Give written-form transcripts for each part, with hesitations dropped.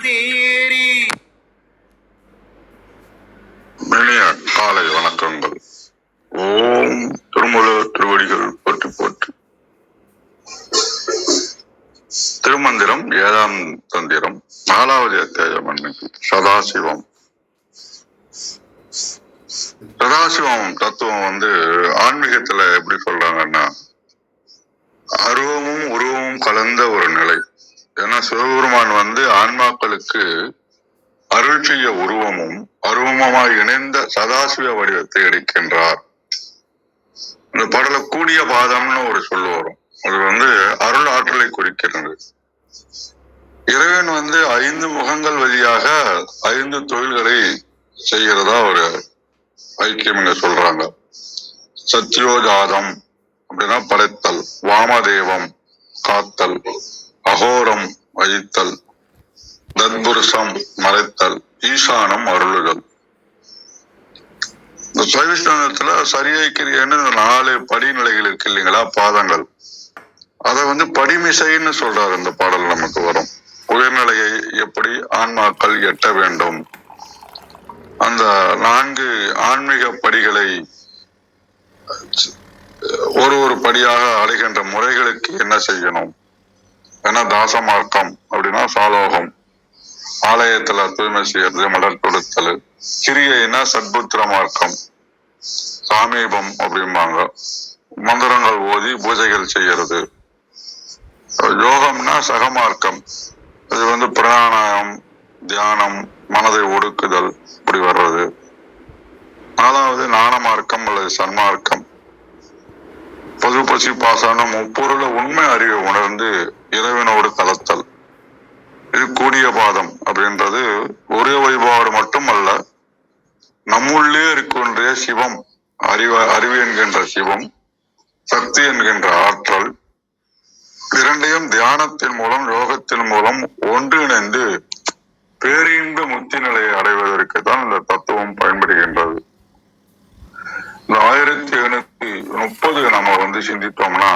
தேரி இனிய காலை வணக்கங்கள். ஓம் திருமூல திருவடிகள் போற்றி போற்றி. திருமந்திரம் 7ஆம் தந்திரம் 4வது அத்தியாயம். அன்னைக்கு சதாசிவம். சதாசிவம் தத்துவம் ஆன்மீகத்துல எப்படி சொல்றாங்கன்னா, அருவமும் உருவமும் கலந்த ஒரு நிலை. ஏன்னா சிவபெருமான் ஆன்மாக்களுக்கு அருள் செய்ய உருவமும் அருவமுமாய் இணைந்த சதாசிவ வடிவத்தை எடுக்கின்றார். இந்த பாடல கூடிய பாதம்னு ஒரு சொல் வரும். அது அருள் ஆற்றலை குறிக்கிறது. இறைவன் 5 முகங்கள் வழியாக 5 தொழில்களை செய்கிறதா ஒரு ஐக்கியம் இங்க சொல்றாங்க. சத்யோஜாதம் அப்படின்னா படைத்தல், வாமதேவம் காத்தல், அகோரம் அழித்தல், தத்புருஷம் மறைத்தல், ஈசானம் அருளுதல். இந்த சைவஸ்தானத்துல சரியைக்கிரியன்னு 4 படிநிலைகள் இருக்கு இல்லைங்களா, பாதங்கள். அத படிமிசைன்னு சொல்றாரு. இந்த பாடல் நமக்கு வரும். உயர்நிலையை எப்படி ஆன்மாக்கள் எட்ட வேண்டும், அந்த 4 ஆன்மீக படிகளை ஒரு படியாக அடைகின்ற முறைகளுக்கு என்ன செய்யணும். ஏன்னா தாசமார்க்கம் அப்படின்னா சாலோகம், ஆலயத்துல தூய்மை செய்யறது, மலர் கொடுத்தல். கிரியைனா சத்புத்திர மார்க்கம், சாமீபம் அப்படிம்பாங்க, மந்திரங்கள் ஓதி பூஜைகள் செய்யறது. யோகம்னா சகமார்க்கம், இது பிராணாயம், தியானம், மனதை ஒடுக்குதல், இப்படி வர்றது. 4வது ஞானமார்க்கம் அல்லது சன்மார்க்கம், பொது பசி பாசனம், முப்பொருள உண்மை அறிவை உணர்ந்து இறைவனோடு கலத்தல். இது கூடிய பாதம் அப்படின்றது ஒரே வழிபாடு மட்டுமல்ல, நம்முள்ளே இருக்கின்ற சிவம், அறிவு என்கின்ற சிவம், சக்தி என்கின்ற ஆற்றல், இரண்டையும் தியானத்தின் மூலம் யோகத்தின் மூலம் ஒன்றிணைந்து பேரின்ப முத்தி நிலையை அடைவதற்கு தான் இந்த தத்துவம் பயன்படுகின்றது. இந்த 1830 நம்ம சிந்தித்தோம்னா,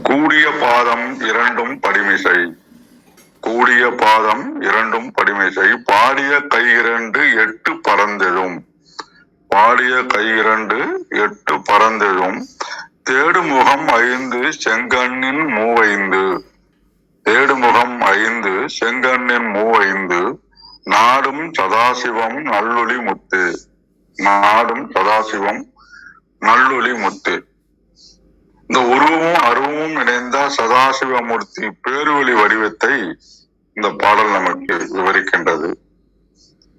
கூடிய பாதம் இரண்டும் படிமிசை, கூடிய பாதம் இரண்டும் படிமிசை, பாடிய கை 2 8 பறந்தெழும், பாடிய கை 2 8 பறந்தெழும், தேடுமுகம் 5 செங்கண்ணின் மூவைந்து, தேடுமுகம் 5 செங்கண்ணின் மூவைந்து, நாடும் சதாசிவம் நல்லொளி முத்து, நாடும் சதாசிவம் நல்லொளி முத்து. இந்த உருவமும் அருவமும் இணைந்த சதாசிவமூர்த்தி பேருவழி வடிவத்தை இந்த பாடல் நமக்கு விவரிக்கின்றது.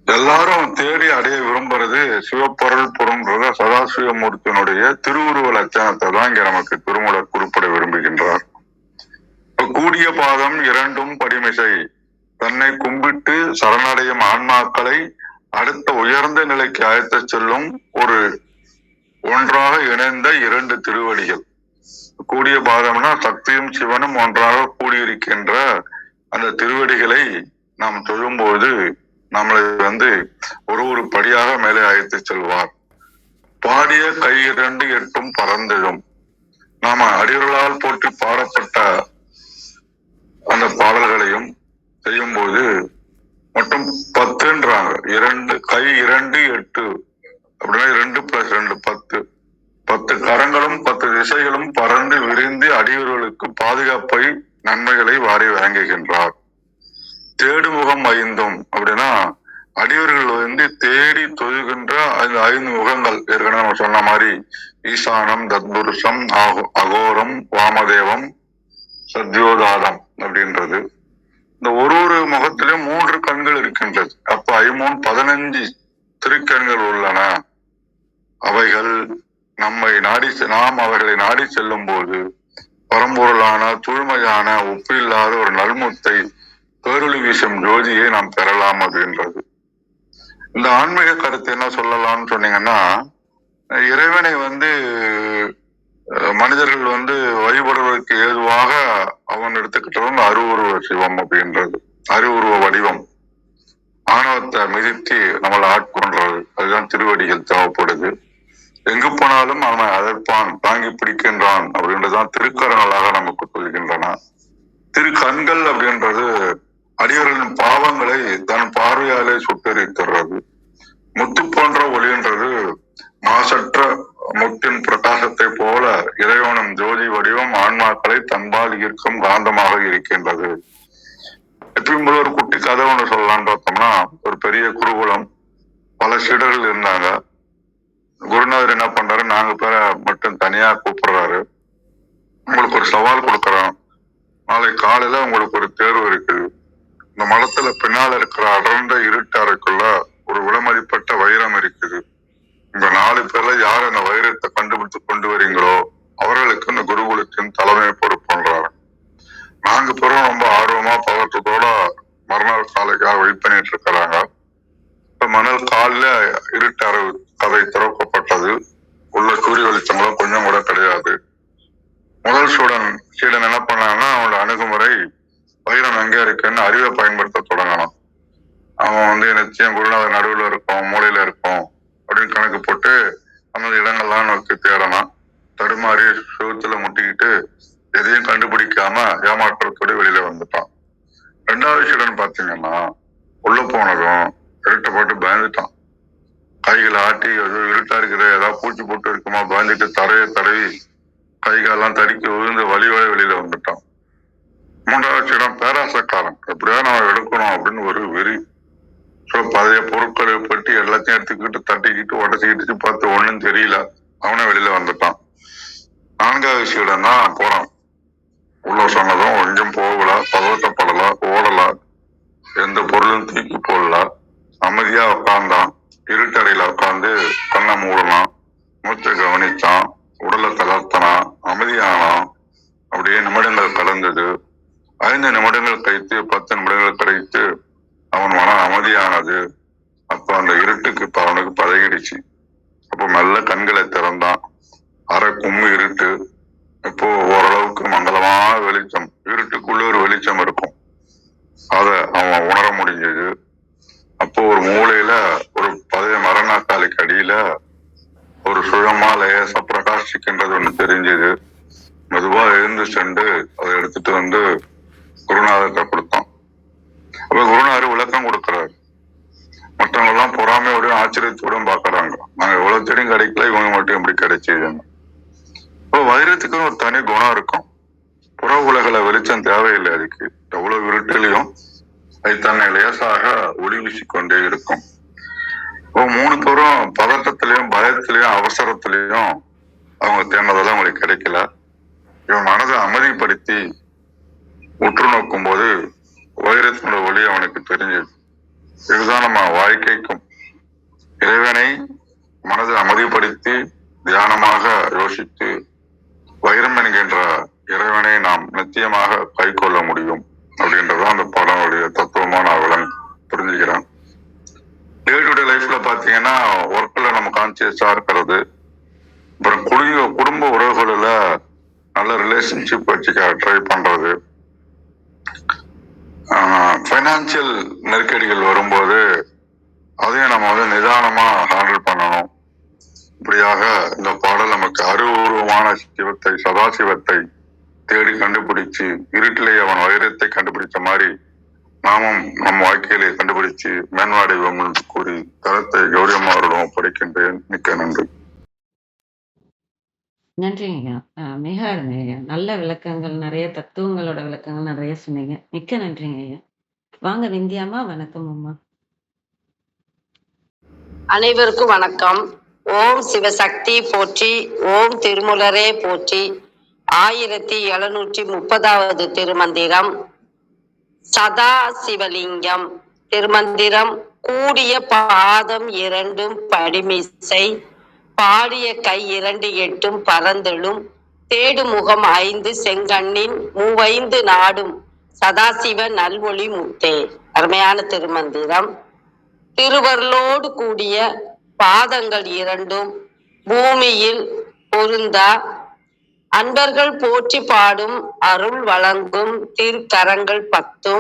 எல்லாரும் தேடி அடைய விரும்புறது சிவப்பொருள் பொருள்ன்றத சதாசிவமூர்த்தியினுடைய திருவுருவ லட்சணத்தை தான் இங்க நமக்கு திருமூலர் குறிப்பிட விரும்புகின்றார். கூடிய பாதம் இரண்டும் படிமிசை, தன்னை கும்பிட்டு சரணடையும் ஆன்மாக்களை அடுத்த உயர்ந்த நிலைக்கு அழைத்து செல்லும் ஒன்றாக இணைந்த 2 திருவடிகள். கூடிய பாதம்னா சக்தியும் சிவனும் ஒன்றாக கூடியிருக்கின்ற அந்த திருவடிகளை நாம் தொழும்போது நம்மளை ஒரு படியாக மேலே அழைத்து செல்வார். பாடிய கை 2 8 பறந்தெழும், நாம அடிகளால் போற்றி பாடப்பட்ட அந்த பாடல்களையும் செய்யும் போது மட்டும் 10ன்றாங்க. 2 கை 2 8 அப்படின்னா 2 + 2 10. 10 கரங்களும் 10 திசைகளும் பறந்து விரிந்து அடியவர்களுக்கு பாதுகாப்பை, நன்மைகளை வாரி வழங்குகின்றார். தேடுமுகம் 5 அப்படின்னா அடியவர்கள் தேடி தொழுகின்ற 5 முகங்கள். ஏற்கனவே நம்ம சொன்ன மாதிரி ஈசானம், தத்புருஷம், அகோரம், வாமதேவம், சத்யோதாதம் அப்படின்றது. இந்த ஒரு முகத்திலும் 3 கண்கள் இருக்கின்றது. அப்ப 15 திருக்கண்கள் உள்ளன. அவைகள் நாம் அவர்களை நாடி செல்லும் போது பரம்பொருளான தூய்மையான ஒப்பில்லாத ஒரு நல்முத்தை, பேரொளி வீசும் ஜோதியை நாம் பெறலாம் அப்படின்றது. இந்த ஆன்மீக கருத்து என்ன சொல்லலாம்னு சொன்னீங்கன்னா, இறைவனை மனிதர்கள் வழிபடுவதற்கு ஏதுவாக அவன் எடுத்துக்கிட்டது அருவுருவ சிவம் அப்படின்றது. அருவுருவ வடிவம் ஆணவத்தை மிதித்து நம்மளை ஆட்கொன்றது. அதுதான் திருவடிகள் தேவைப்படுது. எங்கு போனாலும் அவன் அதற்பான் தாங்கி பிடிக்கின்றான் அப்படின்றதான் திருக்கரங்களாக நமக்கு சொல்கின்றன. திருக்கண்கள் அப்படின்றது அடியவர்களின் பாவங்களை தன் பார்வையாலே சுட்டரித்துறது. முத்து போன்ற ஒளின்றது மாசற்ற முத்தின் பிரகாசத்தை போல இறைவனும் ஜோதி வடிவம் ஆன்மாக்களை தன்பால் ஈர்க்கும் காந்தமாக இருக்கின்றது. எப்பயும் ஒரு குட்டி கதை ஒன்று சொல்லலாம்னு பார்த்தோம்னா, ஒரு பெரிய குருகுலம், பல சீடர்கள் இருந்தாங்க. குருநாதர் என்ன பண்றாரு, 4 பேரை மட்டும் தனியா கூப்பிடுறாரு. உங்களுக்கு ஒரு சவால் கொடுக்கறோம், நாளை காலையில உங்களுக்கு ஒரு தேர்வு இருக்குது. இந்த மரத்துல பின்னால இருக்கிற அடர்ந்த இருட்டு அறைக்குள்ள ஒரு விலைமதிப்பட்ட வைரம் இருக்குது. இந்த 4 பேர்ல யார் அந்த வைரத்தை கண்டுபிடித்து கொண்டு வரீங்களோ அவர்களுக்கு இந்த குருகுலத்தின் தலைமை பொறுப்புன்றாரு. 4 பேரும் ரொம்ப ஆர்வமா பதற்றத்தோட மறுநாள் காலைக்காக வெயிட் பண்ணிட்டு இருக்கிறாங்க. இப்ப மணல் காலில இருட்டு அறை கதை திறக்கப்பட்டது. உள்ள சூரிய வெளிச்சங்களும் கொஞ்சம் கூட கிடையாது. முதல் சீடன் என்ன பண்ணாங்கன்னா, அவனோட அணுகுமுறை வைரம் எங்க இருக்குன்னு அறிவை பயன்படுத்த தொடங்கணும். அவன் நிச்சயம் குருநாதர் நடுவில் இருக்கும், மூலையில இருக்கும் அப்படின்னு கணக்கு போட்டு அந்த இடங்கள்லாம் நோக்கி தேடணும். தடுமாறி சுகத்துல முட்டிக்கிட்டு எதையும் கண்டுபிடிக்காம ஏமாற்றத்தோட வெளியில வந்துட்டான். 2வது சீடன் பாத்தீங்கன்னா, உள்ள போனதும் இருட்டை போட்டு பயந்துட்டான். கைகளை ஆட்டி இருட்டா இருக்குது, ஏதாவது பூச்சி போட்டு இருக்குமா பயந்துட்டு தரையை தடவி கைகாலெல்லாம் தடுக்கி விழுந்து வழியோட வெளியில வந்துட்டான். 3வது சீடன் பேராசக்காரன், எப்படியா நம்ம எடுக்கணும் அப்படின்னு ஒரு வெறி. பழைய பொருட்களை பற்றி எல்லாத்தையும் எடுத்துக்கிட்டு தட்டிக்கிட்டு உடச்சிக்கிட்டு பார்த்து ஒண்ணும் தெரியல, அவனே வெளியில வந்துட்டான். 4வது சீடன் தான் போறான். உள்ள சொன்னதும் எங்கேயும் போகல, பதட்டப்படல, ஓடல, எந்த பொருளும் தூக்கி போடல, அமைதியா உட்கார்ந்தான். இருட்டறையில உட்காந்து கண்ணை மூடலாம், மூச்சை கவனிச்சான், உடலை தளர்த்தனான், அமைதியானான். அப்படியே நிமிடங்கள் கடந்தது. 5 நிமிடங்கள் கழித்து 10 நிமிடங்கள் கழித்து அவன் மனம் அமைதியானது. அப்ப அந்த இருட்டுக்கு இப்ப அவனுக்கு பழகிடுச்சு. அப்ப மெல்ல கண்களை திறந்தான். அரை கும்மி இருட்டு, இப்போ ஓரளவுக்கு மங்களமான வெளிச்சம். இருட்டுக்குள்ள ஒரு வெளிச்சம் இருக்கும், அத அவன் உணர முடிஞ்சது. அப்போ ஒரு மூலையில ஒரு பழைய மரநாக்காளிக்கு அடியில ஒரு சுழமா லேசா பிரகாசிக்கின்றது ஒண்ணு தெரிஞ்சது. மெதுவா எழுந்து சென்று அதை எடுத்துட்டு வந்து குருநாதர்கிட்ட கொடுத்தான். அப்ப குருநாதர் விளக்கம் கொடுக்கிறாரு. மற்றவங்க எல்லாம் பொறாமையோடையும் ஆச்சரியத்தோடும் பாக்குறாங்க, நாங்க எவ்வளவு தேடியும் கிடைக்கல, இவங்க மட்டும் எப்படி கிடைச்சதுன்னு. இப்போ வைரத்துக்கு ஒரு தனி குணம் இருக்கும். புற உலகில வெளிச்சம் தேவையில்லை, அதுக்கு எவ்வளவு இருட்டிலையும் அது தன்னை லேசாக ஒளி வீசிக்கொண்டே இருக்கும். இப்போ 3 பேரும் பதட்டத்திலையும் பயத்திலையும் அவசரத்திலையும் அவங்க தேர்ந்ததெல்லாம் அவங்களுக்கு கிடைக்கல. இவன் மனதை அமைதிப்படுத்தி உற்று நோக்கும் போது வைரத்தினோட ஒளி அவனுக்கு தெரிஞ்சது. இதுதான் நம்ம வாழ்க்கைக்கும். இறைவனை மனதை அமைதிப்படுத்தி தியானமாக யோசித்து வைரம் என்கின்ற இறைவனை நாம் நிச்சயமாக கை கொள்ள முடியும் அப்படின்றதான் அந்த பாடனுடைய தத்துவமா நான் புரிஞ்சுக்கிறேன். டே டு டே லைஃப்ல பாத்தீங்கன்னா, ஒர்க்ல நம்ம கான்சியஸா இருக்கிறது, அப்புறம் குடும்ப உறவுகளில் நல்ல ரிலேஷன்ஷிப் வச்சுக்க ட்ரை பண்றது, பைனான்சியல் நெருக்கடிகள் வரும்போது அதையும் நம்ம நிதானமா ஹேண்டில் பண்ணணும். இப்படியாக இந்த பாடல் நமக்கு அறிவுபூர்வமான சிவத்தை, சதாசிவத்தை தேடி கண்டுபிடிச்சு, இருட்டிலே அவன் வைரத்தை கண்டுபிடிச்ச மாதிரி நாமும் நம் வாழ்க்கையிலே கண்டுபிடிச்சு மேன்வாடைவோம் என்று கூறி தரத்தை கௌரியமாரிடம் ஒப்படைக்கின்றேன். மிக்க நன்றி. நன்றிங்க. மிக அருமைங்க. நல்ல விளக்கங்கள், நிறைய தத்துவங்களோட விளக்கங்கள் நிறைய சொன்னீங்க. மிக்க நன்றிங்க ஐயா. வாங்க விந்தியாமா. வணக்கம் அம்மா. அனைவருக்கும் வணக்கம். ஓம் சிவசக்தி போற்றி, ஓம் திருமுலரே போற்றி. 1730வது திருமந்திரம். சதா சிவலிங்கம். திருமந்திரம். கூடிய பாதம் 2 படிமிசை, பாடிய கை 2 8 பரந்தெழும், தேடு முகம் 5 செங்கண்ணின் 35 நாடும் சதாசிவ நல்வொளி முத்தே. அருமையான திருமந்திரம். திருவருளோடு கூடிய பாதங்கள் 2 பூமியில் பொருந்தா, அன்பர்கள் போற்றி பாடும் அருள் வழங்கும் திருக்கரங்கள் 10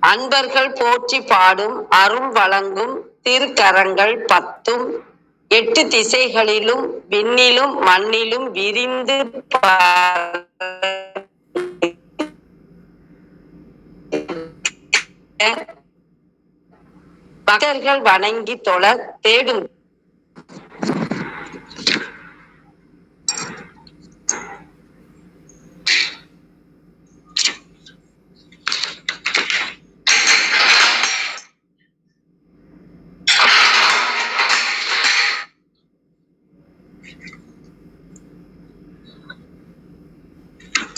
அன்பர்கள் போற்றி பாடும் அருள் வழங்கும் திருக்கரங்கள் 10ம் 8 திசைகளிலும் விண்ணிலும் மண்ணிலும் விரிந்து பக்தர்கள் வணங்கி தொழ தேடும்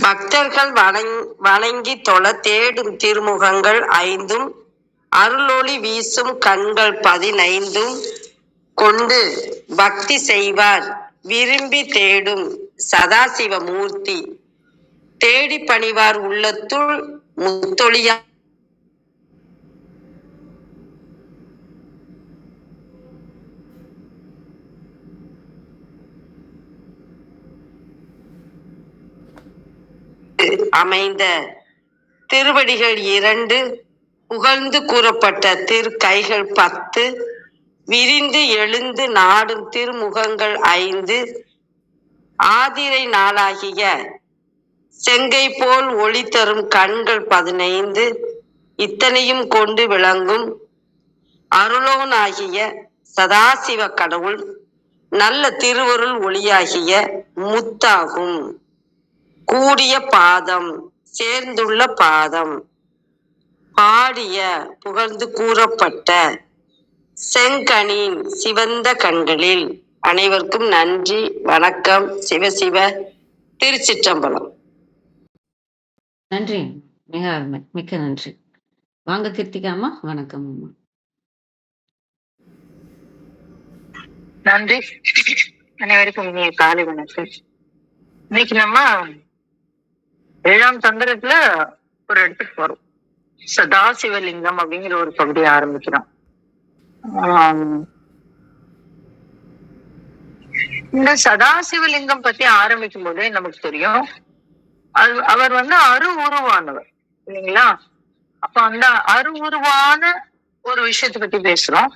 பக்தர்கள் வணங்கி தொழ தேடும் திருமுகங்கள் 5ம் அருளொளி வீசும் கண்கள் 15ம் கொண்டு பக்தி செய்வார் விரும்பி தேடும் சதாசிவ மூர்த்தி தேடி பணிவார் உள்ளத்துள் முத்தொழியா அமைந்த திருவடிகள் 2 புகழ்ந்து கூறப்பட்ட திருக்கைகள் 10 விரிந்து எழுந்து நாடும் திருமுகங்கள் 5 ஆதிரை நாளாகிய செங்கை போல் ஒளி தரும் கண்கள் 15 இத்தனையும் கொண்டு விளங்கும் அருளோனாகிய சதாசிவ கடவுள் நல்ல திருவருள் ஒளியாகிய முத்தாகும். கூடிய பாதம் சேர்ந்துள்ள பாதம் பாடிய புகழ்ந்து கூறப்பட்ட செங்கனின் சிவந்த கண்களில். அனைவருக்கும் நன்றி, வணக்கம். சிவசிவ. திருச்சிற்றம்பலம். நன்றி, மிக அருமை, மிக்க நன்றி. வாங்க கிருத்திகாமா, வணக்கம் அம்மா. நன்றி. அனைவருக்கும் இனிய காலை வணக்கம். இன்னைக்கு நம்ம 7ஆம் தந்திரத்துல ஒரு இடத்துக்கு போறோம். சதாசிவலிங்கம் அப்படிங்கிற ஒரு பகுதியை ஆரம்பிக்கிறோம். இந்த சதாசிவலிங்கம் பத்தி ஆரம்பிக்கும் போதே நமக்கு தெரியும், அவர் அரு உருவானவர் இல்லைங்களா? அப்ப அந்த அரு உருவான ஒரு விஷயத்தை பத்தி பேசுறோம்.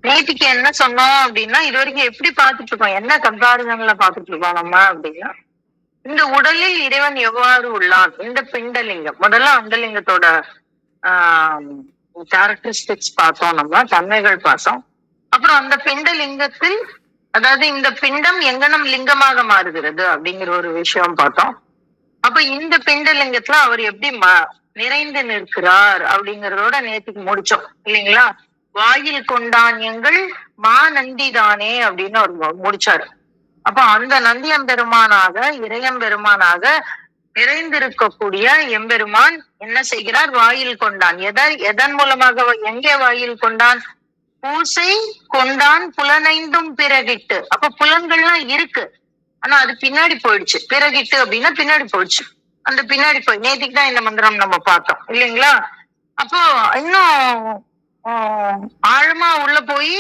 நேற்றுக்கு என்ன சொன்னோம் அப்படின்னா, இது வரைக்கும் எப்படி பார்த்துட்டு இருக்கோம், என்ன கம்பாரிசன்ல பார்த்துட்டு இருக்கோம் நம்ம அப்படின்னா, இந்த உடலில் இறைவன் எவ்வாறு உள்ளான், இந்த பிண்டலிங்கம், முதல்ல அண்டலிங்கத்தோட கேரக்டரிஸ்டிக்ஸ் பார்த்தோம், நம்ம தன்மைகள் பார்த்தோம். அப்புறம் அந்த பிண்டலிங்கத்தில், அதாவது இந்த பிண்டம் எங்கனம் லிங்கமாக மாறுகிறது அப்படிங்கிற ஒரு விஷயம் பார்த்தோம். அப்ப இந்த பிண்டலிங்கத்துல அவர் எப்படி நிறைந்து நிற்கிறார் அப்படிங்கறதோட நேற்றுக்கு முடிச்சோம் இல்லைங்களா? வாயில் கொண்டான் எங்கள் நந்தி தானே அப்படின்னு அவர் முடிச்சாரு. அப்ப அந்த நந்தி எம்பெருமானாக, இறையம்பெருமானாக நிறைந்திருக்கக்கூடிய எம்பெருமான் என்ன செய்கிறார்? வாயில் கொண்டான். எதன் மூலமாக? எங்கே வாயில் கொண்டான்? பூசை கொண்டான் புலனைந்தும் பிறகிட்டு. அப்ப புலன்கள்லாம் இருக்கு, ஆனா அது பின்னாடி போயிடுச்சு. பிறகிட்டு அப்படின்னா பின்னாடி போயிடுச்சு. அந்த பின்னாடி போய் நேற்றுக்கு தான் இந்த மந்திரம் நம்ம பார்த்தோம் இல்லைங்களா? அப்போ இன்னும் ஆழமா உள்ள போய்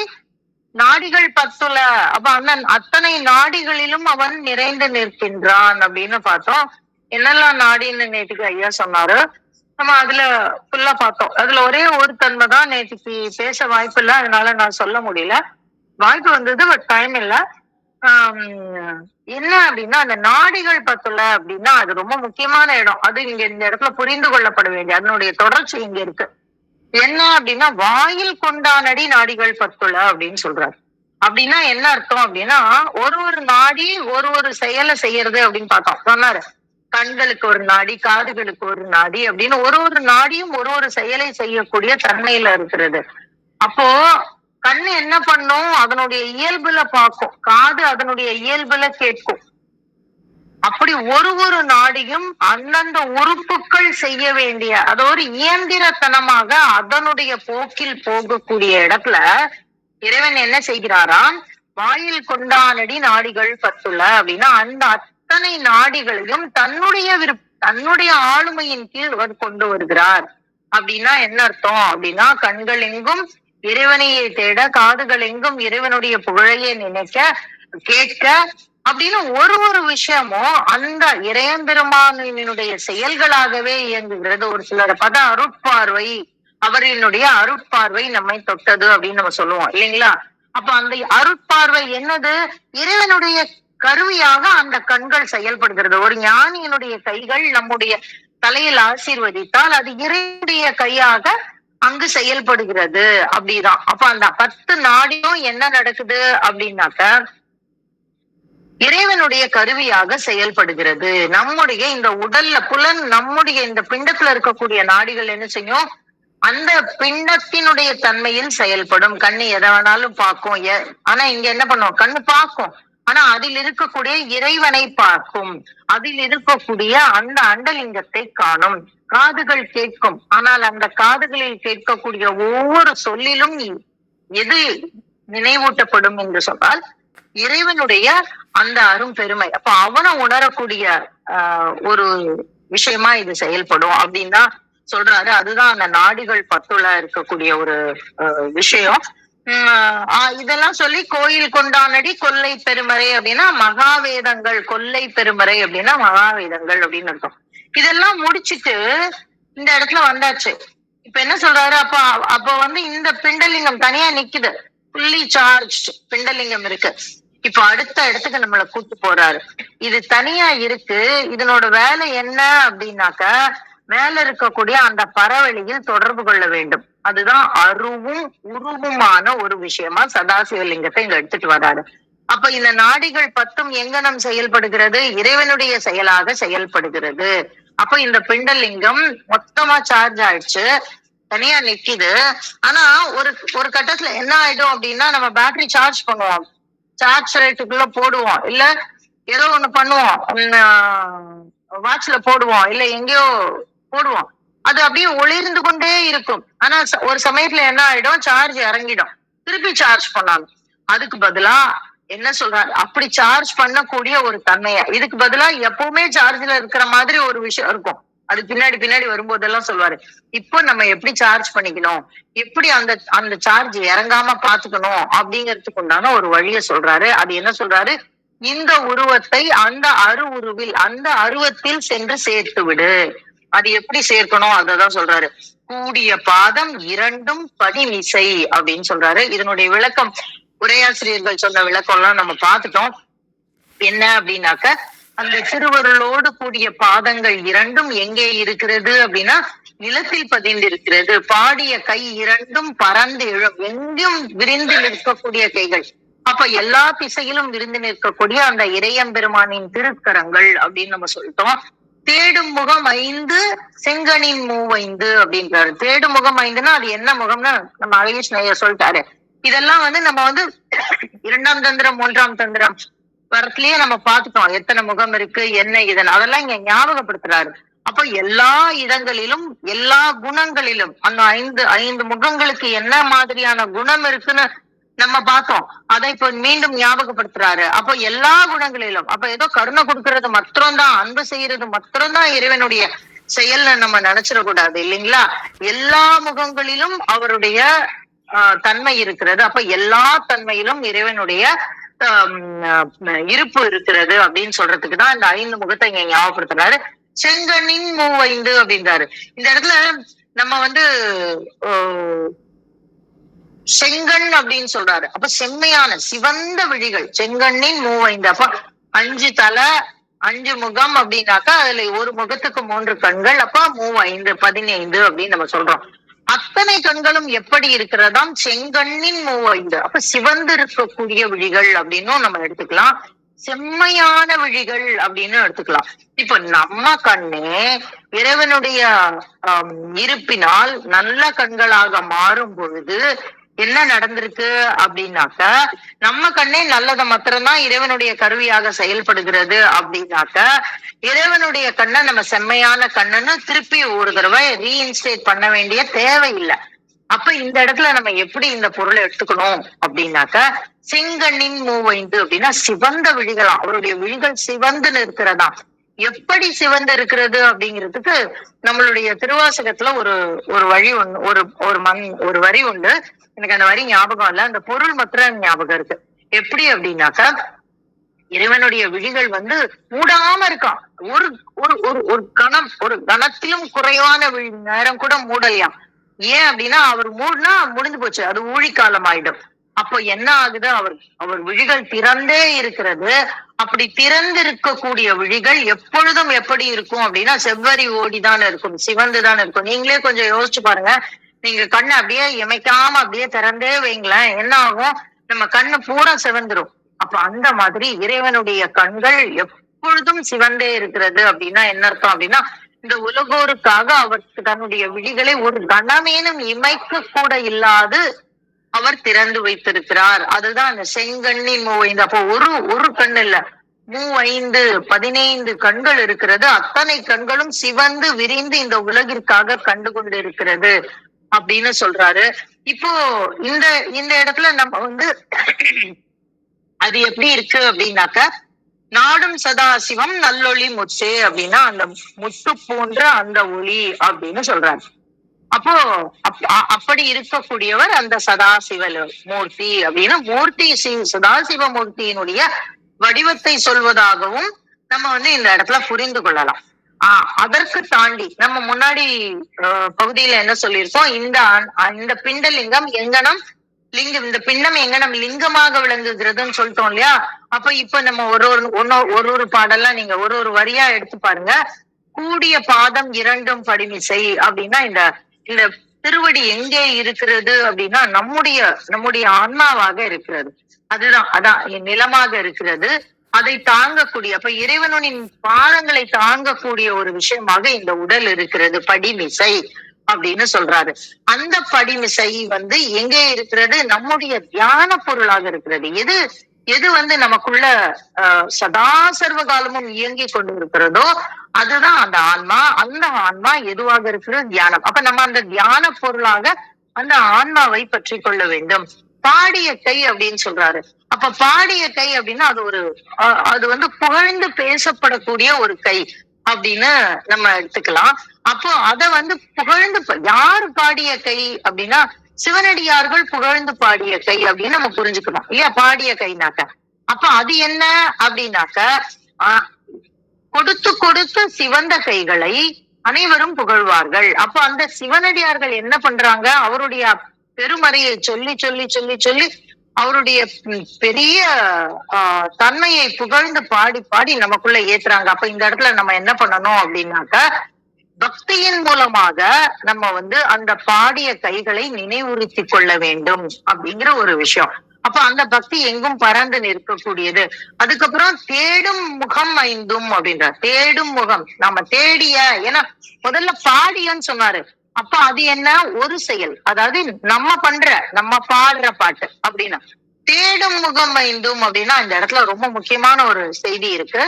நாடிகள் 10ல, அப்ப அந்த அத்தனை நாடிகளிலும் அவன் நிறைந்து நிற்கின்றான் அப்படின்னு பார்த்தோம். என்னெல்லாம் நாடின்னு நேற்றுக்கு ஐயா சொன்னாரு, நம்ம அதுல ஃபுல்லா பார்த்தோம். அதுல ஒரே ஒரு தன்மை தான் நேற்றுக்கு பேச வாய்ப்பு இல்லை, அதனால நான் சொல்ல முடியல. வாய்ப்பு வந்தது, பட் டைம் இல்லை. என்ன அப்படின்னா, அந்த நாடிகள் 10ல அப்படின்னா அது ரொம்ப முக்கியமான இடம். அது இங்க இந்த இடத்துல புரிந்து கொள்ளப்பட வேண்டிய அதனுடைய தொடர்ச்சி இங்க இருக்கு. என்ன அப்படின்னா, வாயில் கொண்டானடி நாடிகள் 10ல அப்படின்னு சொல்றாரு. அப்படின்னா என்ன அர்த்தம் அப்படின்னா, ஒரு நாடி ஒரு செயலை செய்யறது அப்படின்னு பார்த்தோம். சொன்னாரு, கண்களுக்கு ஒரு நாடி, காதுகளுக்கு ஒரு நாடி அப்படின்னு ஒரு நாடியும் ஒரு செயலை செய்யக்கூடிய தன்மையில இருக்கிறது. அப்போ கண்ணு என்ன பண்ணும்? அதனுடைய இயல்புல பார்க்கும், காது அதனுடைய இயல்புல கேட்கும். அப்படி ஒரு நாடியும் அந்தந்த உறுப்புகள் செய்ய வேண்டிய, அது ஒரு இயந்திரத்தனமாக அதனுடைய போக்கில் போகக்கூடிய இடத்துல இறைவன் என்ன செய்கிறாராம்? வாயில் கொண்டானடி நாடிகள் 10ல அப்படின்னா அந்த அத்தனை நாடிகளையும் தன்னுடைய ஆளுமையின் கீழ் கொண்டு வருகிறார். அப்படின்னா என்ன அர்த்தம் அப்படின்னா, கண்கள் எங்கும் இறைவனையே தேட, காதுகள் எங்கும் இறைவனுடைய புகழையே நினைக்க, கேட்க அப்படின்னு ஒரு விஷயமும் அந்த இறையம்பெருமானினுடைய செயல்களாகவே இயங்குகிறது. ஒரு சிலரை பார்த்தா அருட்பார்வை, அவரினுடைய அருட்பார்வை நம்மை தொட்டது அப்படின்னு நம்ம சொல்லுவோம் இல்லைங்களா? அப்ப அந்த அருட்பார்வை என்னது? இறைவனுடைய கருவியாக அந்த கண்கள் செயல்படுகிறது. ஒரு ஞானியினுடைய கைகள் நம்முடைய தலையில் ஆசீர்வதித்தால் அது இறைவனுடைய கையாக அங்கு செயல்படுகிறது. அப்படிதான். அப்ப அந்த 10 நாடியும் என்ன நடக்குது அப்படின்னாக்க இறைவனுடைய கருவியாக செயல்படுகிறது. நம்முடைய இந்த உடல்ல நம்முடைய இந்த பிண்டத்துல இருக்கக்கூடிய நாடிகள் என்ன செய்யும்? அந்த பிண்டத்தினுடைய தன்மையில் செயல்படும். கண்ணு எதை வேணாலும் பார்க்கும். ஆனா இங்க என்ன பண்ணும்? கண்ணு பார்க்கும், ஆனா அதில் இருக்கக்கூடிய இறைவனை பார்க்கும். அதில் இருக்கக்கூடிய அந்த அண்டலிங்கத்தை காணும். காதுகள் கேட்கும், ஆனால் அந்த காதுகளில் கேட்கக்கூடிய ஒவ்வொரு சொல்லிலும் எது நினைவூட்டப்படும் என்று சொன்னால் இறைவனுடைய அந்த அரும் பெருமை. அப்ப அவனை உணரக்கூடிய ஒரு விஷயமா இது செயல்படும் அப்படின்னு தான் சொல்றாரு. அதுதான் அந்த நாடிகள் 10ல இருக்கக்கூடிய ஒரு விஷயம். இதெல்லாம் சொல்லி கோயில் கொண்டானடி கொல்லை பெருமறை அப்படின்னா மகாவேதங்கள், கொல்லை பெருமறை அப்படின்னா மகாவேதங்கள் அப்படின்னு அர்த்தம். இதெல்லாம் முடிச்சிட்டு இந்த இடத்துல வந்தாச்சு. இப்ப என்ன சொல்றாரு? அப்ப வந்து இந்த பிண்டலிங்கம் தனியா நிக்குது, ஃபுல்லி சார்ஜ் பிண்டலிங்கம் இருக்கு. இப்ப அடுத்த இடத்துக்கு நம்மளை கூட்டு போறாரு. இது தனியா இருக்கு, இதனோட வேலை என்ன அப்படின்னாக்க மேல இருக்கக்கூடிய அந்த பரவெளியில் தொடர்பு கொள்ள வேண்டும். அதுதான் அருவும் உருவுமான ஒரு விஷயமா சதாசிவலிங்கத்தை இங்க எடுத்துட்டு வராரு. அப்ப இந்த நாடிகள் 10ம் எங்கனம் செயல்படுகிறது? இறைவனுடைய செயலாக செயல்படுகிறது. அப்ப இந்த பிண்டலிங்கம் மொத்தமா சார்ஜ் ஆயிடுச்சு, தனியா நிக்குது. ஆனா ஒரு கட்டத்துல என்ன ஆயிடும் அப்படின்னா, நம்ம பேட்டரி சார்ஜ் பண்ணுவோம், சார்ஜ் ரேட்டுக்குள்ள போடுவோம், இல்ல ஏதோ ஒண்ணு பண்ணுவோம், வாட்ச்ல போடுவோம், இல்ல எங்கேயோ போடுவோம், அது அப்படியே ஒளிர்ந்து கொண்டே இருக்கும். ஆனா ஒரு சமயத்துல என்ன ஆயிடும்? சார்ஜ் இறங்கிடும், திருப்பி சார்ஜ் பண்ணாலும். அதுக்கு பதிலா என்ன சொல்றாரு? அப்படி சார்ஜ் பண்ணக்கூடிய ஒரு தன்மையா, இதுக்கு பதிலா எப்பவுமே சார்ஜ்ல இருக்கிற மாதிரி ஒரு விஷயம் இருக்கும். அது பின்னாடி வரும்போதெல்லாம் சொல்லுவாரு, இப்போ நம்ம எப்படி சார்ஜ் பண்ணிக்கணும், எப்படி அந்த சார்ஜ் இறங்காம பாத்துக்கணும் அப்படிங்கிறதுக்கு உண்டான ஒரு வழிய சொல்றாரு. அது என்ன சொல்றாரு? இந்த உருவத்தை அந்த உருவில், அந்த அருவத்தில் சென்று சேர்த்து விடு. அது எப்படி சேர்க்கணும் அததான் சொல்றாரு. கூடிய பாதம் 2ம் படிமிசை அப்படின்னு சொல்றாரு. இதனுடைய விளக்கம் உரையாசிரியர்கள் சொன்ன விளக்கம் எல்லாம் நம்ம பார்த்துட்டோம். என்ன அப்படின்னாக்க, அந்த திருவருளோடு கூடிய பாதங்கள் 2ம் எங்கே இருக்கிறது அப்படின்னா நிலத்தில் பதிந்திருக்கிறது. பாடிய கை 2ம் பறந்து எழும், எங்கும் விரிந்து நிற்கக்கூடிய கைகள். அப்ப எல்லா திசையிலும் விரிந்து நிற்கக்கூடிய அந்த இறையம்பெருமானின் திருக்கரங்கள் அப்படின்னு நம்ம சொல்லிட்டோம். தேடும் முகம் 5 செங்கனின் 5 அப்படின்றாரு. தேடும் முகம் 5ன்னா அது என்ன முகம்னா நம்ம அழகேஷ் ஐயர் சொல்லிட்டாரு. இதெல்லாம் வந்து நம்ம வந்து 2ஆம் தந்திரம் 3ஆம் தந்திரம் வரத்திலேயே நம்ம பார்த்துட்டோம், எத்தனை முகம் இருக்கு என்ன இதன், அதெல்லாம் இங்க ஞாபகப்படுத்துறாரு. அப்ப எல்லா இடங்களிலும் எல்லா குணங்களிலும் அந்த 5 முகங்களுக்கு என்ன மாதிரியான குணம் இருக்குன்னு நம்ம பார்த்தோம். அதை இப்ப மீண்டும் ஞாபகப்படுத்துறாரு. அப்ப எல்லா குணங்களிலும், அப்ப ஏதோ கருணை கொடுக்கறது மாத்திரம்தான், அன்பு செய்யறது மாத்திரம்தான் இறைவனுடைய செயல்னு நம்ம நினைச்சிடக்கூடாது இல்லைங்களா? எல்லா முகங்களிலும் அவருடைய தன்மை இருக்கிறது. அப்ப எல்லா தன்மையிலும் இறைவனுடைய இருப்பு இருக்கிறது அப்படின்னு சொல்றதுக்கு தான் இந்த 5 முகத்தை இங்க ஞாபகப்படுத்துறாரு. செங்கண்ணின் 5 அப்படின்றாரு. இந்த இடத்துல நம்ம வந்து செங்கண் அப்படின்னு சொல்றாரு. அப்ப செம்மையான சிவந்த விழிகள், செங்கண்ணின் 5. அப்ப 5 தலை 5 முகம் அப்படின்னாக்கா அதுல ஒரு முகத்துக்கு 3 கண்கள், அப்ப 5 15 அப்படின்னு நம்ம சொல்றோம். அத்தனை கண்களும் எப்படி இருக்கிறதாம்? செங்கண்ணின் 5. அப்ப சிவந்து இருக்கக்கூடிய விழிகள் அப்படின்னும் நம்ம எடுத்துக்கலாம், செம்மையான விழிகள் அப்படின்னு எடுத்துக்கலாம். இப்ப நம்ம கண்ணே இறைவனுடைய இருப்பினால் நல்ல கண்களாக மாறும் பொழுது என்ன நடந்திருக்கு அப்படின்னாக்க, நம்ம கண்ணே நல்லதை மாத்திரம்தான் இறைவனுடைய கருவியாக செயல்படுகிறது அப்படின்னாக்க, இறைவனுடைய கண்ணை நம்ம செம்மையான கண்ணுன்னு திருப்பி ஒரு தடவை ரீஇன்ஸ்டேட் பண்ண வேண்டிய தேவையில்லை. அப்ப இந்த இடத்துல நம்ம எப்படி இந்த பொருளை எடுத்துக்கணும் அப்படின்னாக்க, செங்கண்ணின் 5 அப்படின்னா சிவந்த விழிகளாம், அவருடைய விழிகள் சிவந்து இருக்கிறதா. எப்படி சிவந்து இருக்கிறது அப்படிங்கிறதுக்கு நம்மளுடைய திருவாசகத்துல ஒரு வழி ஒண்ணு, ஒரு வரி உண்டு. எனக்கு அந்த வரி ஞாபகம் இல்ல, அந்த பொருள் மாத்திரம் ஞாபகம் இருக்கு. எப்படி அப்படின்னாக்க, இறைவனுடைய விழிகள் வந்து மூடாம இருக்கான். ஒரு ஒரு ஒரு ஒரு கணம், ஒரு கணத்திலும் குறைவான நேரம் கூட மூடலையாம். ஏன் அப்படின்னா அவர் மூடினா முடிஞ்சு போச்சு, அது ஊழிக்காலம் ஆயிடும். அப்போ என்ன ஆகுது, அவர் விழிகள் திறந்தே இருக்கிறது. அப்படி திறந்து இருக்கக்கூடிய விழிகள் எப்பொழுதும் எப்படி இருக்கும் அப்படின்னா செவ்வரி ஓடிதான் இருக்கும், சிவந்துதான் இருக்கும். நீங்களே கொஞ்சம் யோசிச்சு பாருங்க. நீங்க கண்ணை அப்படியே இமைக்காம அப்படியே திறந்தே வைங்களேன், என்ன ஆகும், நம்ம கண்ணு பூரா சிவந்துரும். அப்ப அந்த மாதிரி இறைவனுடைய கண்கள் எப்பொழுதும் சிவந்தே இருக்கிறது அப்படின்னா என்ன அர்த்தம் அப்படின்னா, இந்த உலகோருக்காக அவர் தன்னுடைய விழிகளை ஒரு கணமேனும் இமைக்க கூட இல்லாது அவர் திறந்து வைத்திருக்கிறார். அதுதான் அந்த செங்கண்ணின் மூவைந்து. அப்போ ஒரு கண் இல்ல, 5 15 கண்கள் இருக்கிறது. அத்தனை கண்களும் சிவந்து விரிந்து இந்த உலகிற்காக கண்டு கொண்டு இருக்கிறது அப்படின்னு சொல்றாரு. இப்போ இந்த இந்த இடத்துல நம்ம வந்து அது எப்படி இருக்கு அப்படின்னாக்க, நாடும் சதாசிவம் நல்லொளி முச்சே அப்படின்னா அந்த முத்து போன்ற அந்த ஒளி அப்படின்னு சொல்றாரு. அப்போ அப்படி இருக்கக்கூடியவர் அந்த சதாசிவ மூர்த்தி அப்படின்னு, மூர்த்தி சதாசிவ மூர்த்தியினுடைய வடிவத்தை சொல்வதாகவும் நம்ம வந்து இந்த இடத்துல புரிந்து கொள்ளலாம். அதற்கு தாண்டி நம்ம முன்னாடி பகுதியில என்ன சொல்லியிருக்கோம், இந்த பிண்டலிங்கம் எங்கனம் இந்த பிண்டம் எங்கனம் லிங்கமாக விளங்குகிறதுன்னு சொல்லிட்டோம் இல்லையா. அப்ப இப்ப நம்ம ஒரு பாடெல்லாம் நீங்க ஒரு வரியா எடுத்து பாருங்க. கூடிய பாதம் இரண்டும் படிமிசை அப்படின்னா இந்த இந்த திருவடி எங்கே இருக்கிறது அப்படின்னா நம்முடைய ஆன்மாவாக இருக்கிறது. அதான் நிலமாக இருக்கிறது. அதை தாங்கக்கூடிய, அப்ப இறைவனின் பாதங்களை தாங்கக்கூடிய ஒரு விஷயமாக இந்த உடல் இருக்கிறது, படிமிசை அப்படின்னு சொல்றாரு. அந்த படிமிசை வந்து எங்கே இருக்கிறது, நம்முடைய தியான பொருளாக இருக்கிறது. எது வந்து நமக்குள்ள சதா சர்வ காலமும் இயங்கி கொண்டு இருக்கிறதோ அதுதான் அந்த ஆன்மா. அந்த ஆன்மா எதுவாக இருக்கிறது, தியானம். அப்ப நம்ம அந்த தியான பொருளாக அந்த ஆன்மாவை பற்றி கொள்ள வேண்டும். பாடிய கை அப்படின்னு சொல்றாரு. அப்ப பாடிய கை அப்படின்னா அது வந்து புகழ்ந்து பேசப்படக்கூடிய ஒரு கை அப்படின்னு நம்ம எடுத்துக்கலாம். அப்போ அத வந்து புகழ்ந்து யாரு பாடிய கை அப்படின்னா சிவனடியார்கள் புகழ்ந்து பாடிய கை அப்படின்னு நம்ம புரிஞ்சுக்கணும் இல்லையா. பாடிய கைனாக்க அப்ப அது என்ன அப்படின்னாக்க, கொடுத்து கொடுத்து சிவந்த கைகளை அனைவரும் புகழ்வார்கள். அப்ப அந்த சிவனடியார்கள் என்ன பண்றாங்க, அவருடைய பெருமறையை சொல்லி சொல்லி சொல்லி சொல்லி அவருடைய பெரிய தன்மையை புகழ்ந்து பாடி பாடி நமக்குள்ள ஏத்துறாங்க. அப்ப இந்த இடத்துல நம்ம என்ன பண்ணணும் அப்படின்னாக்க, பக்தியின் மூலமாக நம்ம வந்து அந்த பாடிய கைகளை நினைவுறுத்தி கொள்ள வேண்டும் அப்படிங்கிற ஒரு விஷயம். அப்ப அந்த பக்தி எங்கும் பறந்து நிற்கக்கூடியது. அதுக்கப்புறம் தேடும் முகம் 5 அப்படின்ற தேடும் முகம், நம்ம தேடிய, ஏன்னா முதல்ல பாடியன்னு சொன்னாரு. அப்ப அது என்ன, ஒரு செயல், அதாவது நம்ம பாடுற பாட்டு அப்படின்னா தேடும் முகம் 5 அப்படின்னா இந்த இடத்துல ரொம்ப முக்கியமான ஒரு செய்தி இருக்கு.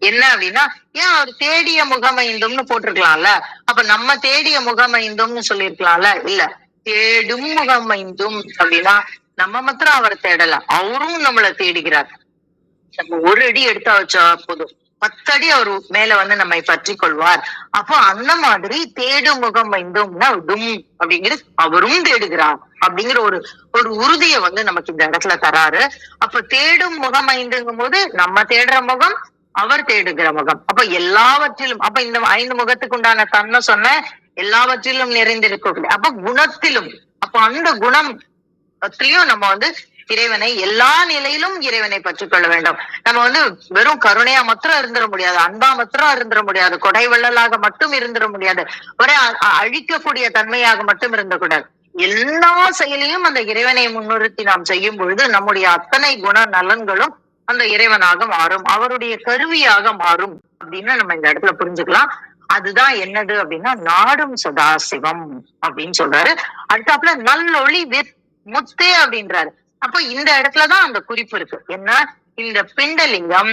என்ன அப்படின்னா, ஏன் அவர் தேடிய முகம் 5ன்னு போட்டிருக்கலாம்ல, அப்ப நம்ம தேடிய முகம் 5ன்னு சொல்லிருக்கலாம்ல. இல்ல, தேடும் முகம் 5 அப்படின்னா நம்ம மாத்திரம் அவரை தேடல, அவரும் நம்மளை தேடுகிறார். நம்ம ஒரு அடி எடுத்தா வச்சா போதும், 10 அடி அவர் மேல வந்து நம்மை பற்றி கொள்வார். அப்போ அந்த மாதிரி தேடும் முகம் 5ன்னா டும் அப்படிங்கிறது அவரும் தேடுகிறார் அப்படிங்கிற ஒரு உறுதியை வந்து நமக்கு இந்த இடத்துல தராரு. அப்ப தேடும் முகம் 5ங்கும் போது நம்ம தேடுற முகம், அவர் தேடுகிற முகம். அப்ப எல்லாவற்றிலும், அப்ப இந்த 5 முகத்துக்கு உண்டான தன்மை சொன்ன எல்லாவற்றிலும் நிறைந்திருக்கக்கூடிய, அப்ப குணத்திலும், அப்ப அந்த குணத்திலையும் நம்ம வந்து இறைவனை எல்லா நிலையிலும் இறைவனை பற்றிக் கொள்ள வேண்டும். நம்ம வந்து வெறும் கருணையா மாத்திரம் இருந்துட முடியாது, அன்பா மாத்திரம் இருந்துட முடியாது, கொடை வள்ளலாக மட்டும் இருந்துட முடியாது, ஒரே அழிக்கக்கூடிய தன்மையாக மட்டும் இருந்தக்கூடாது. எல்லா செயலையும் அந்த இறைவனை முன்னிறுத்தி நாம் செய்யும் பொழுது நம்முடைய அத்தனை குண நலன்களும் அந்த இறைவனாக மாறும், அவருடைய கருவியாக மாறும் அப்படின்னு நம்ம இந்த இடத்துல புரிஞ்சுக்கலாம். அதுதான் என்னது அப்படின்னா நாடும் சதாசிவம் அப்படின்னு சொல்றாரு. அடுத்தாப்புல நல்லொளி முத்தே அப்படின்றாரு. அப்ப இந்த இடத்துலதான் அந்த குறிப்பு இருக்கு. என்ன, இந்த பிண்டலிங்கம்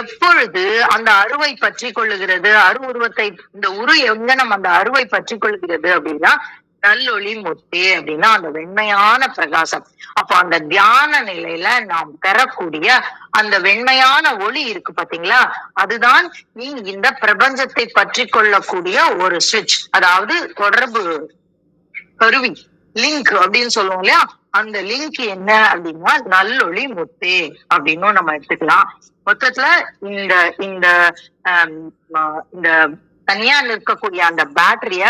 எப்பொழுது அந்த அருவை பற்றி கொள்ளுகிறது, உருவத்தை, இந்த எங்கனம் அந்த அருவை பற்றி கொள்கிறது அப்படின்னா நல்லொளி முத்தே அப்படின்னா அந்த வெண்மையான பிரகாசம். அப்ப அந்த தியான நிலையில நாம் பெறக்கூடிய அந்த வெண்மையான ஒளி இருக்கு பாத்தீங்களா, அதுதான் நீ இந்த பிரபஞ்சத்தை பற்றி கொள்ளக்கூடிய ஒரு சுவிட்ச், அதாவது தொடர்பு கருவி, லிங்க் அப்படின்னு சொல்லுவோம் இல்லையா. அந்த லிங்க் என்ன அப்படின்னா நல்லொளி முத்தே அப்படின்னும் நம்ம எடுத்துக்கலாம். மொத்தத்துல இந்த இந்த ஆம், இந்த தனியா இருக்கக்கூடிய அந்த பேட்டரிய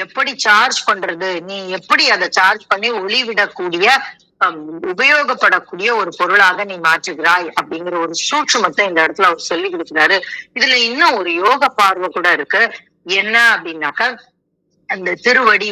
எப்படி சார்ஜ் பண்றது, நீ எப்படி அதை சார்ஜ் பண்ணி ஒளி விடக்கூடிய உபயோகப்படக்கூடிய ஒரு பொருளாக நீ மாற்றுகிறாய் அப்படிங்கிற ஒரு சூட்சுமத்தை இந்த இடத்துல அவர் சொல்லி கொடுக்கிறாரு. இதுல இன்னும் ஒரு யோக பார்வை கூட இருக்கு. என்ன அப்படின்னாக்கா, அந்த திருவடி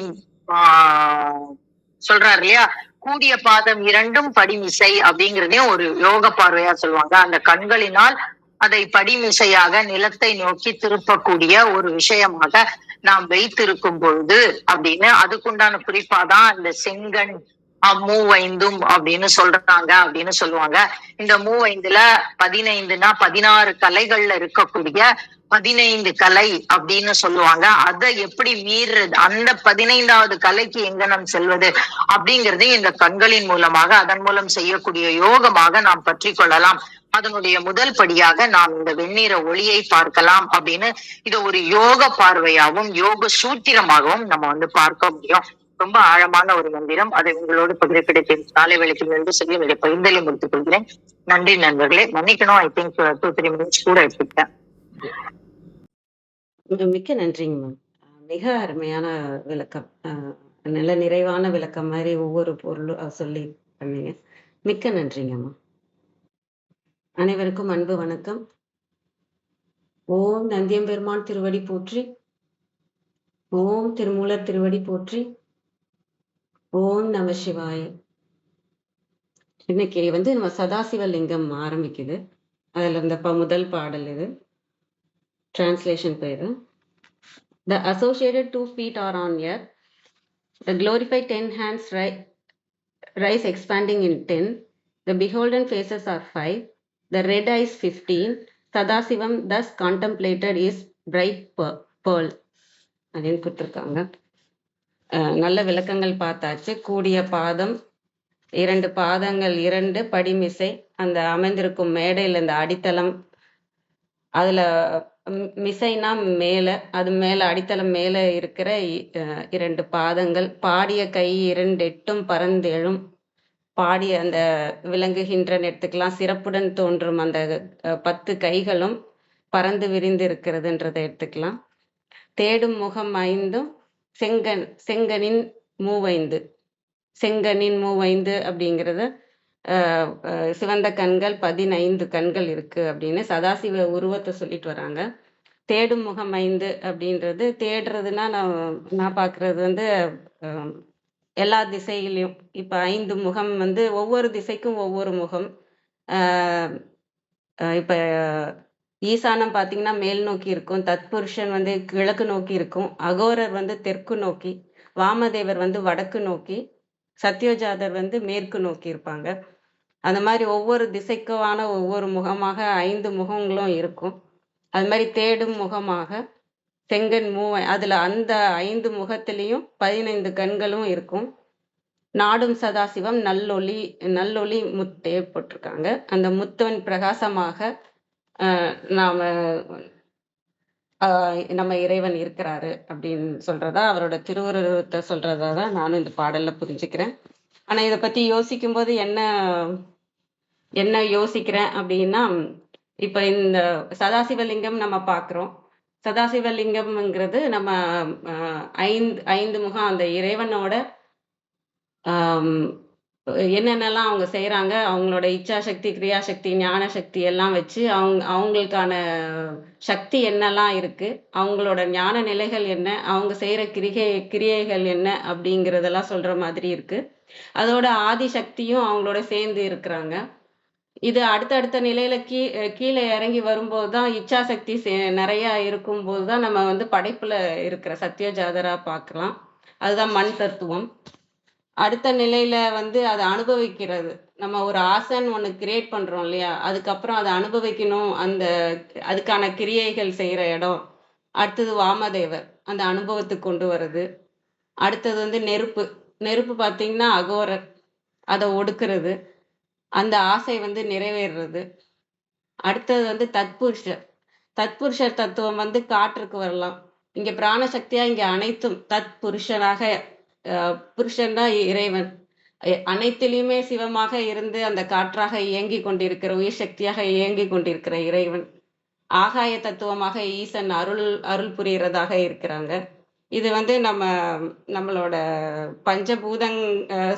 சொல்றாரு இல்லையா, கூடிய பாதம் இரண்டும் படிமிசை அப்படிங்கிறதையும் ஒரு யோக பார்வையா சொல்லுவாங்க. அந்த கண்களினால் அதை படிமிசையாக நிலத்தை நோக்கி திருப்பக்கூடிய ஒரு விஷயமாக நாம் வைத்திருக்கும் பொழுது அப்படின்னு அதுக்குண்டான குறிப்பாதான் இந்த செங்கண் மூவைந்தும் அப்படின்னு சொல்றாங்க அப்படின்னு சொல்லுவாங்க. இந்த மூவைந்துல 15னா 16 கலைகள்ல இருக்கக்கூடிய 15 கலை அப்படின்னு சொல்லுவாங்க. அதை எப்படி மீறுறது, அந்த 15வது கலைக்கு எங்க நாம் செல்வது அப்படிங்கறதையும் இந்த கண்களின் மூலமாக அதன் மூலம் செய்யக்கூடிய யோகமாக நாம் பற்றி கொள்ளலாம். அதனுடைய முதல் படியாக நாம் இந்த வெண்ணிற ஒளியை பார்க்கலாம் அப்படின்னு இதை ஒரு யோக பார்வையாகவும் யோக சூத்திரமாகவும் நம்ம பார்க்க முடியும். ரொம்ப ஆழமான ஒரு மந்திரம். அதை உங்களோடு பகிரப்படைத்தேன். காலை வேலைக்கு சொல்லி என்னுடைய பகிர்ந்தலை முடித்துக் கொள்கிறேன். நன்றி நண்பர்களே. மன்னிக்கணும், ஐ திங்க் 2-3 மினிட்ஸ் கூட எடுத்துக்கிட்டேன். மிக்க நன்றிங்க மேம். மிக அருமையான விளக்கம். நல்ல நிறைவான விளக்கம் மாதிரி ஒவ்வொரு பொருளும் சொல்லி பண்ணீங்க. மிக்க நன்றிங்க மேம். அனைவருக்கும் அன்பு வணக்கம். ஓம் நந்தியம்பெருமான் திருவடி போற்றி. ஓம் திருமூலர் திருவடி போற்றி. ஓம் நம சிவாய. இன்னைக்கு நம்ம சதாசிவலிங்கம் ஆரம்பிக்குது. அதுல இருந்த முதல் பாடல் இது. Translation பேரு. The associated 2 feet are on earth. The glorified 10 hands rise expanding in 10. The beholden faces are 5. The red eyes 15. Sadasivam thus contemplated is bright pearl. அப்படின்னு கொடுத்துருக்காங்க. நல்ல விளக்கங்கள் பார்த்தாச்சு. கூடிய பாதம் 2 பாதங்கள் 2 படிமிசை, அந்த அமைந்திருக்கும் மேடையில் இந்த அடித்தளம், அதுல மிசைனா மேல, அது மேல அடித்தளம் மேல இருக்கிற 2 பாதங்கள், பாடிய கை 2 எட்டும் பரந்தெழும், பாடிய அந்த விளங்குகின்றன்னு எடுத்துக்கலாம். சிறப்புடன் தோன்றும் அந்த 10 கைகளும் பறந்து விரிந்து இருக்கிறதுன்றதை எடுத்துக்கலாம். தேடும் முகம் 5 செங்கனின் மூவைந்து. செங்கனின் மூவைந்து அப்படிங்கிறது சிவந்த கண்கள் 15 கண்கள் இருக்கு அப்படின்னு சதாசிவ உருவத்தை சொல்லிட்டு வராங்க. தேடும் முகம் 5 அப்படின்றது தேடுறதுன்னா நான் பார்க்கறது எல்லா திசையிலையும். இப்ப 5 முகம் ஒவ்வொரு திசைக்கும் ஒவ்வொரு முகம். இப்ப ஈசானம் பார்த்தீங்கன்னா மேல் நோக்கி இருக்கும், தத்புருஷன் கிழக்கு நோக்கி இருக்கும், அகோரர் தெற்கு நோக்கி, வாமதேவர் வடக்கு நோக்கி, சத்யோஜாதர் மேற்கு நோக்கி இருப்பாங்க. அந்த மாதிரி ஒவ்வொரு திசைக்கான ஒவ்வொரு முகமாக 5 முகங்களும் இருக்கும். அது மாதிரி தேடும் முகமாக செங்கன் அதுல அந்த 5 முகத்திலையும் 15 கண்களும் இருக்கும். நாடும் சதாசிவம் நல்லொளி முத்தே போட்டிருக்காங்க. அந்த முத்தவன் பிரகாசமாக நம்ம இறைவன் இருக்கிறாரு அப்படின்னு சொல்றதா, அவரோட திருவுருவத்தை சொல்றதா தான் நானும் இந்த பாடல்ல புரிஞ்சுக்கிறேன். ஆனா இதை பத்தி யோசிக்கும் போது என்ன யோசிக்கிறேன் அப்படின்னா, இப்ப இந்த சதாசிவலிங்கம் நம்ம பார்க்கிறோம். சதாசிவலிங்கம்ங்கிறது நம்ம 5 முகம் அந்த இறைவனோட என்னென்னலாம் அவங்க செய்யறாங்க, அவங்களோட இச்சாசக்தி, கிரியாசக்தி, ஞான சக்தி எல்லாம் வச்சு அவங்களுக்கான சக்தி என்னெல்லாம் இருக்கு, அவங்களோட ஞான நிலைகள் என்ன, அவங்க செய்யற கிரியைகள் என்ன அப்படிங்கிறதெல்லாம் சொல்ற மாதிரி இருக்கு. அதோட ஆதி சக்தியும் அவங்களோட சேர்ந்து இருக்கிறாங்க. இது அடுத்தடுத்த நிலையில கீழே இறங்கி வரும்போதுதான் இச்சாசக்தி நிறைய இருக்கும் போதுதான் நம்ம படைப்புல இருக்கிற சத்யோஜாதரா பார்க்கலாம். அதுதான் மண் தத்துவம். அடுத்த நிலையில அதை அனுபவிக்கிறது. நம்ம ஒரு ஆசன் ஒண்ணு கிரியேட் பண்றோம் இல்லையா, அதுக்கப்புறம் அதை அனுபவிக்கணும், அதுக்கான கிரியைகள் செய்யற இடம். அடுத்தது வாமதேவர், அந்த அனுபவத்துக்கு கொண்டு வர்றது. அடுத்தது நெருப்பு பார்த்தீங்கன்னா அகோரர், அதை ஒடுக்குறது, அந்த ஆசை நிறைவேறுறது. அடுத்தது தத்புருஷர் தத்துவம் காற்றுக்கு வரலாம். இங்க பிராணசக்தியா இங்க அனைத்தும் தத்புருஷனாக, புருஷன் தான் இறைவன், அனைத்திலுமே சிவமாக இருந்து அந்த காற்றாக இயங்கி கொண்டிருக்கிற உயிர் சக்தியாக இயங்கி கொண்டிருக்கிற இறைவன், ஆகாய தத்துவமாக ஈசன் அருள் அருள் புரியறதாக இருக்கிறாங்க. இது வந்து நம்மளோட பஞ்சபூதங்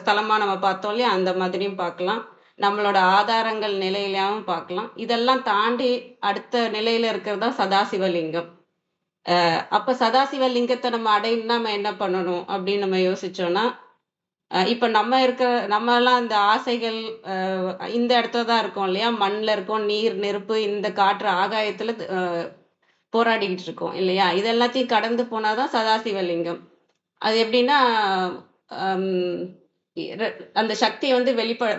ஸ்தலமா நம்ம பார்த்தோம் இல்லையா, அந்த மாதிரியும் பார்க்கலாம். நம்மளோட ஆதாரங்கள் நிலையிலாவும் பார்க்கலாம். இதெல்லாம் தாண்டி அடுத்த நிலையில இருக்கிறது தான் சதாசிவலிங்கம். அப்ப சதாசிவலிங்கத்தை நம்ம அடையணும்னா நம்ம என்ன பண்ணணும் அப்படின்னு நம்ம யோசிச்சோம்னா, இப்ப நம்ம எல்லாம் இந்த ஆசைகள் இந்த இடத்துல தான் இருக்கோம் இல்லையா, மண்ணுல இருக்கோம், நீர் நெருப்பு இந்த காற்று ஆகாயத்துல போராடிக்கிட்டு இருக்கோம் இல்லையா, இது எல்லாத்தையும் கடந்து போனாதான் சதாசிவலிங்கம். அது எப்படின்னா அந்த சக்தி வந்து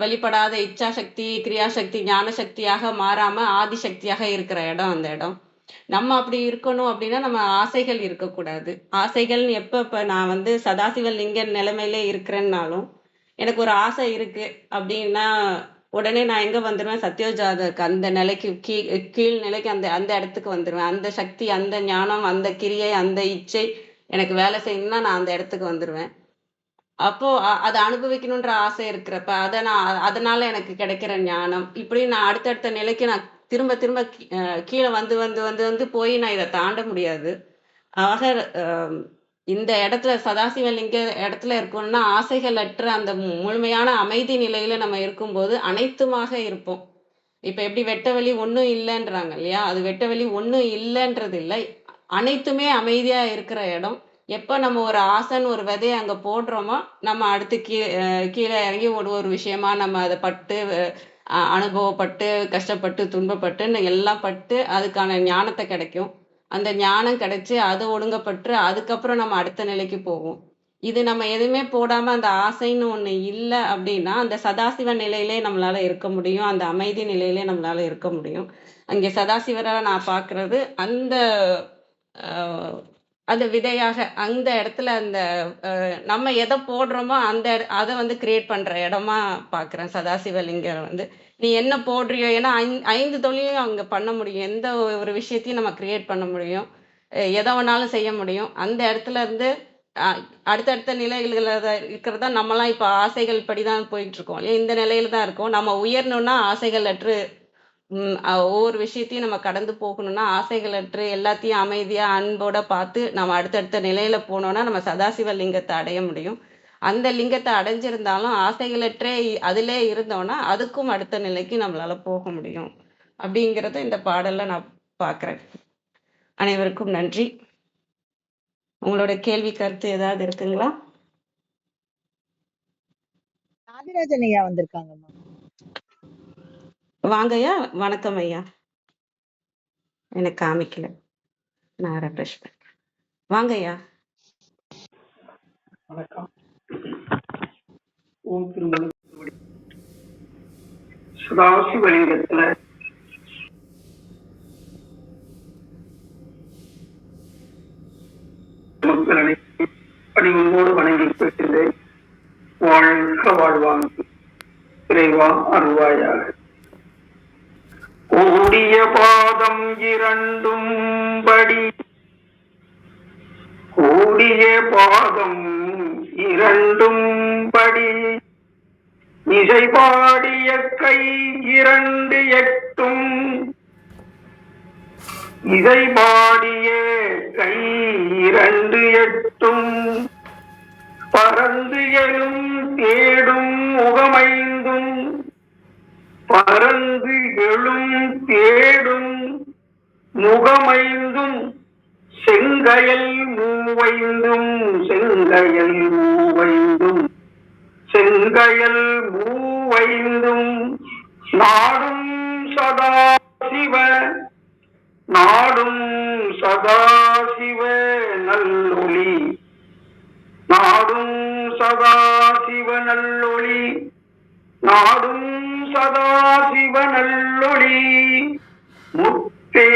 வெளிப்படாத இச்சா சக்தி, கிரியாசக்தி, ஞான சக்தியாக மாறாம ஆதி சக்தியாக இருக்கிற இடம் அந்த இடம். நம்ம அப்படி இருக்கணும் அப்படின்னா நம்ம ஆசைகள் இருக்கக்கூடாது. ஆசைகள்னு இப்ப நான் வந்து சதாசிவலிங்க நிலைமையிலே இருக்கிறேன்னாலும் எனக்கு ஒரு ஆசை இருக்கு அப்படின்னா உடனே நான் எங்க வந்துடுவேன், சத்யோஜாதக்கு அந்த நிலைக்கு கீழ் நிலைக்கு அந்த அந்த இடத்துக்கு வந்துடுவேன். அந்த சக்தி, அந்த ஞானம், அந்த கிரியை, அந்த இச்சை எனக்கு வேலை செய்யணும்னா நான் அந்த இடத்துக்கு வந்துடுவேன். அப்போ அதை அனுபவிக்கணுன்ற ஆசை இருக்கிறப்ப அதனால எனக்கு கிடைக்கிற ஞானம், இப்படி நான் அடுத்தடுத்த நிலைக்கு நான் திரும்ப திரும்ப கீழே வந்து வந்து வந்து வந்து போய் நான் இதை தாண்ட முடியாது. ஆக இந்த இடத்துல சதாசிவலிங்க இடத்துல இருக்கணும்னா ஆசைகள் அற்ற அந்த முழுமையான அமைதி நிலையில நம்ம இருக்கும்போது அனைத்துமாக இருப்போம். இப்ப எப்படி வெட்ட வெளி ஒண்ணும் இல்லைன்றாங்க இல்லையா, அது வெட்ட வெளி ஒண்ணும் இல்லைன்றது இல்லை, அனைத்துமே அமைதியா இருக்கிற இடம். எப்ப நம்ம ஒரு ஆசைன்னு ஒரு விதையை அங்க போடுறோமோ நம்ம அடுத்து கீழே இறங்கி ஒரு விஷயமா நம்ம அதை பட்டு அனுபவப்பட்டு கஷ்டப்பட்டு துன்பப்பட்டுன்னு எல்லாம் பட்டு அதுக்கான ஞானத்தை கிடைக்கும். அந்த ஞானம் கிடைச்சு அது ஒழுங்கப்பட்டு அதுக்கப்புறம் நம்ம அடுத்த நிலைக்கு போவோம். இது நம்ம எதுவுமே போடாம அந்த ஆசைன்னு ஒண்ணு இல்லை அப்படின்னா அந்த சதாசிவ நிலையிலே நம்மளால இருக்க முடியும், அந்த அமைதி நிலையிலே நம்மளால இருக்க முடியும். அங்கே சதாசிவரை நான் பார்க்கறது அந்த அந்த விதையாக அந்த இடத்துல அந்த நம்ம எதை போடுறோமோ அதை வந்து கிரியேட் பண்ற இடமா பார்க்குறேன் சதாசிவலிங்கம் வந்து. நீ என்ன போடுறியோ, ஏன்னா 5 தொழிலையும் அங்க பண்ண முடியும், எந்த ஒரு விஷயத்தையும் நம்ம கிரியேட் பண்ண முடியும், எதை வேணாலும் செய்ய முடியும். அந்த இடத்துல இருந்து அடுத்தடுத்த நிலைகளில் இருக்கிறதா நம்மலாம் இப்போ ஆசைகள் படிதான் போயிட்டு இருக்கோம் இல்லையா, இந்த நிலையில தான் இருக்கோம். நம்ம உயரணும்னா ஆசைகள் அற்று ஒவ்வொரு விஷயத்தையும் நம்ம கடந்து போகணும்னா ஆசைகளற்று எல்லாத்தையும் அமைதியா அன்போட பார்த்து நம்ம அடுத்தடுத்த நிலையில போனோம்னா நம்ம சதாசிவ லிங்கத்தை அடைய முடியும். அந்த லிங்கத்தை அடைஞ்சிருந்தாலும் ஆசைகளற்றே அதிலே இருந்தோம்னா அதுக்கும் அடுத்த நிலைக்கு நம்மளால போக முடியும் அப்படிங்கிறத இந்த பாடல்ல நான் பார்க்கிறேன். அனைவருக்கும் நன்றி. உங்களோட கேள்வி கருத்து ஏதாவது இருக்குங்களா? ஆதிராஜன் ஐயா வந்திருக்காங்கம்மா. வாங்கய்யா. வணக்கம் ஐயா. எனக்கு காமிக்கல, நான் ரெஃப்ரெஷ் பண்றேன். வாங்கய்யா. வணக்கம். ஓம் திருமண சதாசிவலிங்கத்துல மக்கள் பணிவன்போடு வணங்கி பெற்றேன். வாழ்க வாழ்வாங்க இறைவா அருள்வாயாக. கூடிய பாதம் இரண்டும் படி, கூடிய பாதம் இரண்டும் படி, இசை பாடிய கை 2 எட்டும், இசை பாடிய கை 2 எட்டும், பறந்து எழும் தேடும் முகமைந்தும், பறந்து எழும் தேடும் முகமைந்தும், செங்கயல் மூவைந்தும், செங்கயல் மூவைந்தும், செங்கயல் மூவைந்தும், நாடும் சதாசிவ, நாடும் சதாசிவ நல்லொளி, நாடும் சதாசிவ நல்லொளி, நாடும் சதாசிவ நல்லொளி முத்தே.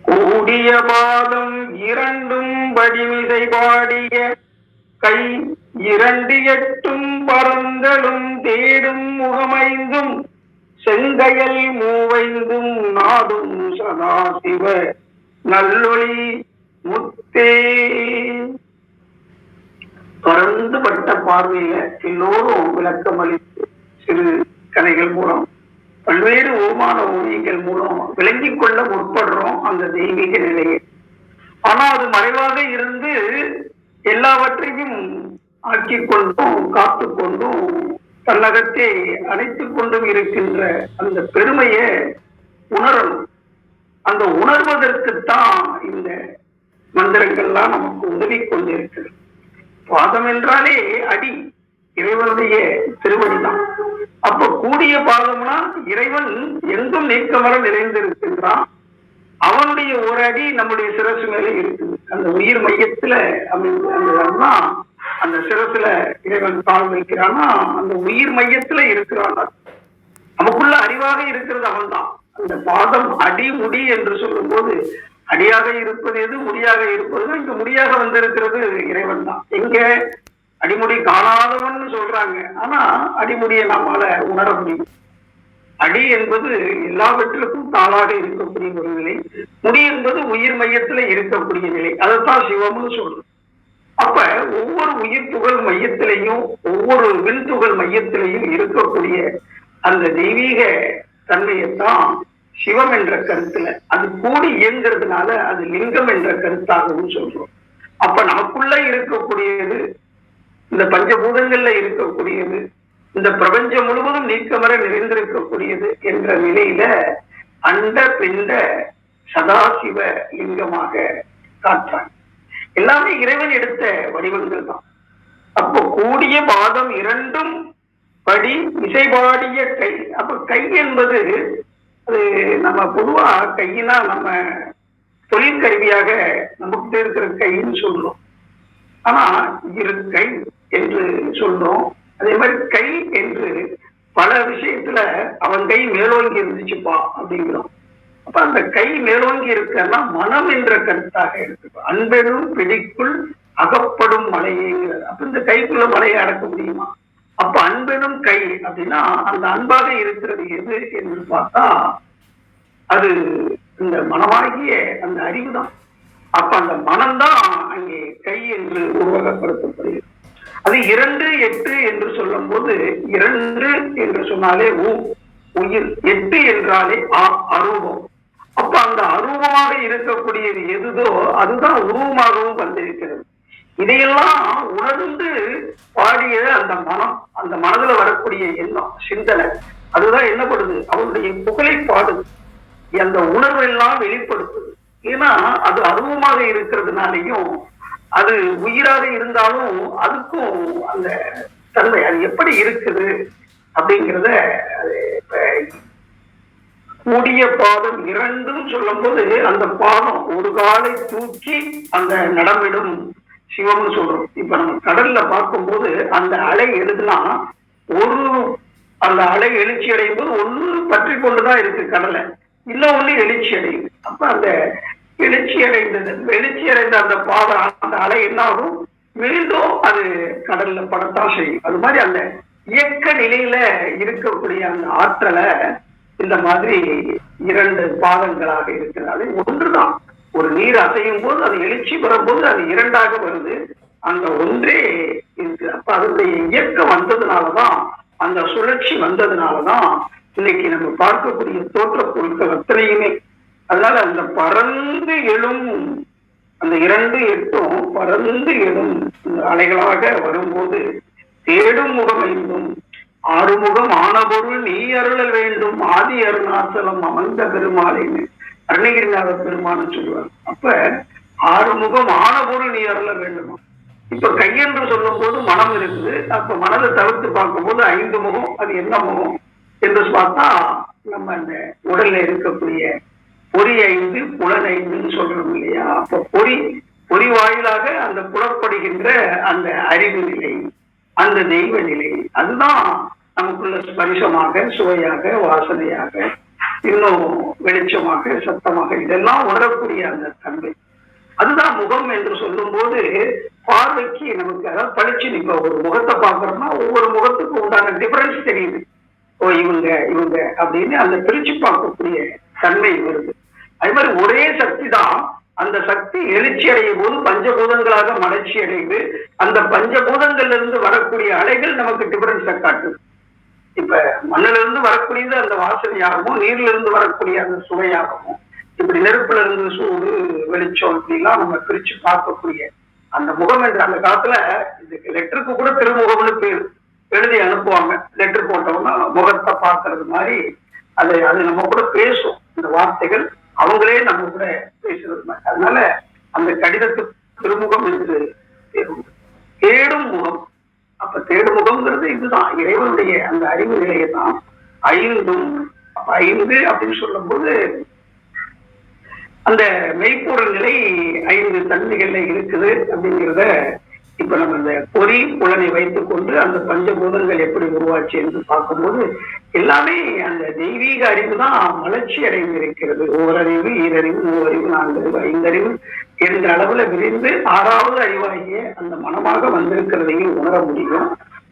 கூடிய பாதம் இரண்டும் படிமிசை பாடிய கை 2 எட்டும், பரந்தலும் தேடும் முகமைந்தும், செங்கயல் மூவைந்தும், நாடும் சதாசிவ நல்லொளி முத்தே. பரந்துபட்ட பார்வையில எல்லோரும் விளக்கம் அளித்து சிறு கதைகள் மூலம் பல்வேறு ஓமான ஓவியங்கள் மூலம் விளங்கிக் கொள்ள முற்படுறோம் அந்த தெய்வீக நிலையை. ஆனா அது மறைவாக இருந்து எல்லாவற்றையும் ஆக்கிக் கொண்டும் காத்து கொண்டும் தன்னகத்தை அணைத்துக் கொண்டும் இருக்கின்ற அந்த பெருமையை உணரணும். அந்த உணர்வதற்குத்தான் இந்த மந்திரங்கள்லாம் நமக்கு உதவி கொண்டிருக்கிறது. பாதம் என்றாலே அடி, இறைவனுடைய திருவடி தான். அப்ப கூடிய பாதம்னா இறைவன் எங்கும் நீக்கமர நிறைந்திருக்கின்றான். அவனுடைய ஒரு அடி நம்முடைய சிரசு மேல இருக்குது. அந்த உயிர் மையத்துல அமைந்து அந்த சிரசுல இறைவன் கால் வைக்கிறான்னா அந்த உயிர் மையத்துல இருக்கிறான். நமக்குள்ள அறிவாக இருக்கிறது அவன் தான். அந்த பாதம் அடி முடி என்று சொல்லும் போது அடியாக இருப்பது எது, முடியாக இருப்பது, இங்க முடியாக வந்திருக்கிறது இறைவன் தான். எங்க அடிமுடி காணாதவன் சொல்றாங்க, ஆனா அடிமுடியை நம்மால உணர முடியும். அடி என்பது எல்லாவற்றுக்கும் தாளாக இருக்கக்கூடிய ஒரு நிலை, முடி என்பது உயிர் மையத்துல இருக்கக்கூடிய நிலை. அதைத்தான் சிவம்னு சொல்றோம். அப்ப ஒவ்வொரு உயிர் துகள் மையத்திலையும் ஒவ்வொரு விண்துகள் மையத்திலையும் இருக்கக்கூடிய அந்த தெய்வீக தன்மையைத்தான் சிவம் என்ற கருத்துல அது கூடி இயங்கிறதுனால அது லிங்கம் என்ற கருத்தாகவும் சொல்றோம். அப்ப நமக்குள்ள இருக்கக்கூடியது, இந்த பஞ்சபூதங்கள்ல இருக்கக்கூடியது, இந்த பிரபஞ்சம் முழுவதும் நீக்கமர நிறைந்திருக்கக்கூடியது என்ற நிலையில அண்ட பிண்ட சதாசிவ லிங்கமாக காட்டுறாங்க. எல்லாமே இறைவன் எடுத்த வடிவங்கள் தான். அப்போ கூடிய பாதம் இரண்டும் படி இசைபாடிய கை. அப்ப கை என்பது அது நம்ம பொதுவா கையினா நம்ம தொழிற்கருவியாக நமக்கு இருக்கிற கைன்னு சொல்றோம். ஆனா இரு கை என்று சொல்றோம். அதே மாதிரி கை என்று பல விஷயத்துல அவன் கை மேலோங்கி இருந்துச்சுப்பா அப்படிங்கிறோம். அப்ப அந்த கை மேலோங்கி இருக்கன்னா மனம் என்ற கருத்தாக இருக்கு. அன்பெனும் பிடிக்குள் அகப்படும் மலையேங்கிறது. அப்ப இந்த கைக்குள்ள மலையை அடக்க முடியுமா? அப்ப அன்பெனும் கை அப்படின்னா அந்த அன்பாக இருக்கிறது எது என்று பார்த்தா அது இந்த மனமாகிய அந்த அறிவு தான். அப்ப அந்த மனம்தான் அங்கே கை என்று உருவகப்படுத்தப்படுகிறது. அது 2 8 என்று சொல்லும் போது 2 என்று சொன்னாலே உயிர், 8 என்றாலே அரூபம். அப்ப அந்த அரூபமாக இருக்கக்கூடியது எதுதோ அதுதான் உருவமாகவும் வந்திருக்கிறது. இதையெல்லாம் உணர்ந்து பாடிய அந்த மனம், அந்த மனதுல வரக்கூடிய எண்ணம், சிந்தனை, அதுதான் என்னப்படுது, அவருடைய புகழை பாடுது, அந்த உணர்வெல்லாம் வெளிப்படுத்துது. ஏன்னா அது அருவமாக இருக்கிறதுனாலையும் அது உயிராக இருந்தாலும் அதுக்கும் அந்த தன்மை அது எப்படி இருக்குது அப்படிங்கிறத கூடிய பாதம் இரண்டும் சொல்லும் போது அந்த பாதம் ஒரு காலை தூக்கி அந்த நடமிடும் சிவம்னு சொல்றோம். இப்ப நம்ம கடல்ல பார்க்கும்போது அந்த அலை எழுதுனா ஒரு அந்த அலை எழுச்சி அடையும் போது ஒண்ணு பற்றி கொண்டுதான் இருக்கு கடலை, இன்னொன்னு எழுச்சி அடையுது. அப்ப அந்த எழுச்சி அடைந்த அந்த பாதம் அந்த அலை என்ன ஆகும், மீண்டும் அது கடல்ல படத்தான் செய்யும். அது மாதிரி அந்த இயக்க நிலையில இருக்கக்கூடிய அந்த ஆற்றலை இந்த மாதிரி 2 பாதங்களாக இருக்கிறது. ஒன்றுதான், ஒரு நீர் அசையும் போது அது எழுச்சி வரும்போது அது 2ஆக வருது, அங்க ஒன்றே இருக்கு. அப்ப அதனுடைய இயக்கம் வந்ததுனாலதான், அந்த சுழற்சி வந்ததுனாலதான் இன்னைக்கு நம்ம பார்க்கக்கூடிய தோற்ற பொருட்கள் அத்தனையுமே. அதனால அந்த பறந்து எழும் அந்த 2 8 பறந்து எழும் அலைகளாக வரும்போது தேடும் முகமைந்தும் ஆறுமுகம் ஆன பொருள் நீ அருளல் வேண்டும் ஆதி அருணாசலம் அமர்ந்த பெருமாளைன்னு அருணகிரிநாத பெருமான்னு சொல்லுவார். அப்ப ஆறுமுகம் ஆன பொருள் நீ அருள வேண்டுமா. இப்ப கையென்று சொல்லும் போது மனம் இருக்குது. அப்ப மனதை தவிர்த்து பார்க்கும்போது 5 முகம், அது என்ன முகம் என்று பார்த்தா நம்ம அந்த உடல்ல இருக்கக்கூடிய பொறி 5 புலன் 5ன்னு சொல்றோம் இல்லையா. அப்ப பொறி வாயிலாக அந்த புலப்படுகின்ற அந்த அறிவு நிலை, அந்த தெய்வ நிலை, அதுதான் நமக்குள்ள ஸ்பரிசமாக, சுவையாக, வாசனையாக, இன்னும் வெளிச்சமாக, சத்தமாக, இதெல்லாம் உணரக்கூடிய அந்த தன்மை, அதுதான் முகம் என்று சொல்லும் போது பார்வைக்கு நமக்கு அதாவது பளிச்சு. இப்ப ஒரு முகத்தை பார்க்கறோம்னா ஒவ்வொரு முகத்துக்கும் உண்டான டிஃபரன்ஸ் தெரியுது. ஓ இவங்க அப்படின்னு அந்த பிரிச்சு பார்க்கக்கூடிய தன்மை வருது. அது மாதிரி ஒரே சக்தி தான் அந்த சக்தி எழுச்சி அடையும் போது பஞ்சபூதங்களாக மலர்ச்சி அடைந்து அந்த பஞ்சபூதங்கள்ல இருந்து வரக்கூடிய அலைகள் நமக்கு டிஃபரன்ஸை காட்டுது. இப்ப மண்ணில இருந்து வரக்கூடியது அந்த வாசனையாகவும், நீர்ல இருந்து வரக்கூடிய அந்த சுவையாகவும், இப்படி நெருப்புல இருந்து சூடு வெளிச்சம் இப்படிலாம் நம்ம பிரிச்சு பார்க்கக்கூடிய அந்த முகம் என்று அந்த காலத்துல இதுக்கு லெட்டருக்கு கூட திருமுகம்னு பேர் எழுதி அனுப்புவாங்க. லெட்டர் போட்டோம்னா முகத்தை பார்க்கறது மாதிரி அது நம்ம கூட பேசும். இந்த வார்த்தைகள் அவங்களே நம்ம கூட பேசுறது மாதிரி. அதனால அந்த கடிதத்துக்கு திருமுகம் என்று தேடும் முகம். அப்ப தேடும் முகம்ங்கிறது இதுதான், இறைவனுடைய அந்த அறிவு நிலையை தான். ஐந்தும் 5 அப்படின்னு சொல்லும் போது அந்த மெய்ப்பொருள் நிலை 5 தன்மைகள்ல இருக்குது அப்படிங்கிறத இப்ப நம்ம இந்த பொறி புலனை வைத்துக் கொண்டு அந்த பஞ்சபூதங்கள் எப்படி உருவாச்சு என்று பார்க்கும்போது எல்லாமே அந்த தெய்வீக அறிவு தான் மலர்ச்சி அடைந்திருக்கிறது. ஓரறிவு, ஈரறிவு, மூவறிவு, 4 அறிவு, 5 அறிவு என்ற அளவுல விரிந்து 6வது அறிவாகிய அந்த மனமாக வந்திருக்கிறதையும் உணர முடியும்.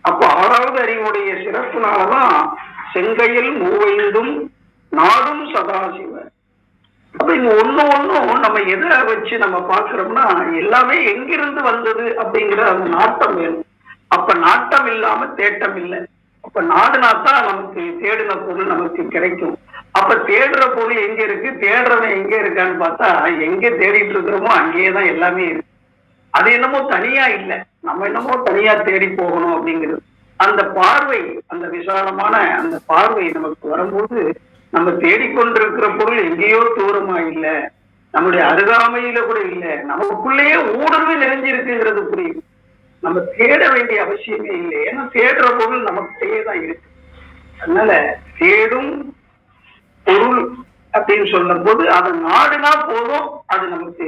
அப்போ 6வது அறிவுடைய சிறப்புனாலதான் செங்கையில் மூவைந்தும் நாடும் சதாசிவன். அப்ப இங்க ஒண்ணும் நம்ம எதை வச்சு நம்ம பாக்குறோம்னா எல்லாமே எங்கிருந்து வந்தது அப்படிங்கிற அந்த நாட்டம் வேணும். அப்ப நாட்டம் இல்லாம தேட்டம் இல்லை. அப்ப நாடுனாத்தான் நமக்கு தேடின பொருள் நமக்கு கிடைக்கும். அப்ப தேடுற பொருள் எங்க இருக்கு, தேடுறவன் எங்க இருக்கான்னு பார்த்தா எங்க தேடிட்டு இருக்கிறோமோ அங்கேயேதான் எல்லாமே இருக்கு. அது என்னமோ தனியா இல்லை, நம்ம என்னமோ தனியா தேடி போகணும் அப்படிங்கிறது. அந்த பார்வை, அந்த விசாலமான அந்த பார்வை நமக்கு வரும்போது நம்ம தேடிக்கொண்டிருக்கிற பொருள் எங்கேயோ தூரமா இல்லை, நம்முடைய அருகாமையில கூட இல்லை, நமக்குள்ளேயே ஊடுருவி நிறைஞ்சிருக்குங்கிறது புரியும். நம்ம தேட வேண்டிய அவசியமே இல்லை, ஏன்னா தேடுற பொருள் நமக்கிட்டே தான் இருக்கு. அதனால தேடும் பொருள் அப்படின்னு சொல்லும் போது அதை நாடுனா போதும், அது நமக்கு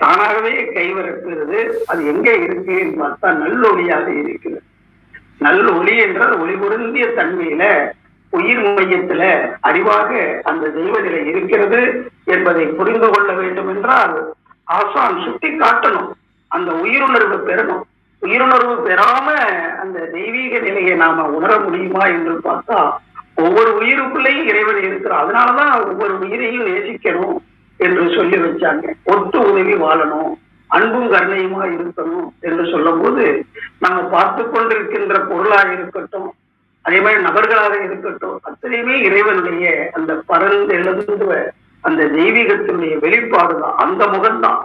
தானாகவே கைவரப்படுகிறது. அது எங்க இருக்குன்னு பார்த்தா நல்லொளியாக இருக்கிறது. நல்லொளி என்றால் ஒளி பொருந்திய தன்மையில உயிர் மையத்துல அறிவாக அந்த தெய்வ நிலை இருக்கிறது என்பதை புரிந்து கொள்ள வேண்டும் என்றால் ஆசான் சுட்டி காட்டணும். அந்த உயிருணர்வு பெறணும். உயிருணர்வு பெறாம அந்த தெய்வீக நிலையை நாம உணர முடியுமா என்று பார்த்தா ஒவ்வொரு உயிருக்குள்ளேயும் இறைவன் இருக்கிறான். அதனாலதான் ஒவ்வொரு உயிரையும் நேசிக்கணும் என்று சொல்லி வச்சாங்க. ஒத்து உதவி வாழணும், அன்பும் கருணையுமா இருக்கணும் என்று சொல்லும் போது நம்ம பார்த்து கொண்டிருக்கின்ற பொருளாக இருக்கட்டும், அதே மாதிரி நபர்களாக இருக்கட்டும், அத்தனையுமே இறைவனுடைய அந்த பரந்து எழுந்துவ அந்த தெய்வீகத்தினுடைய வெளிப்பாடுதான். அந்த முகம்தான்.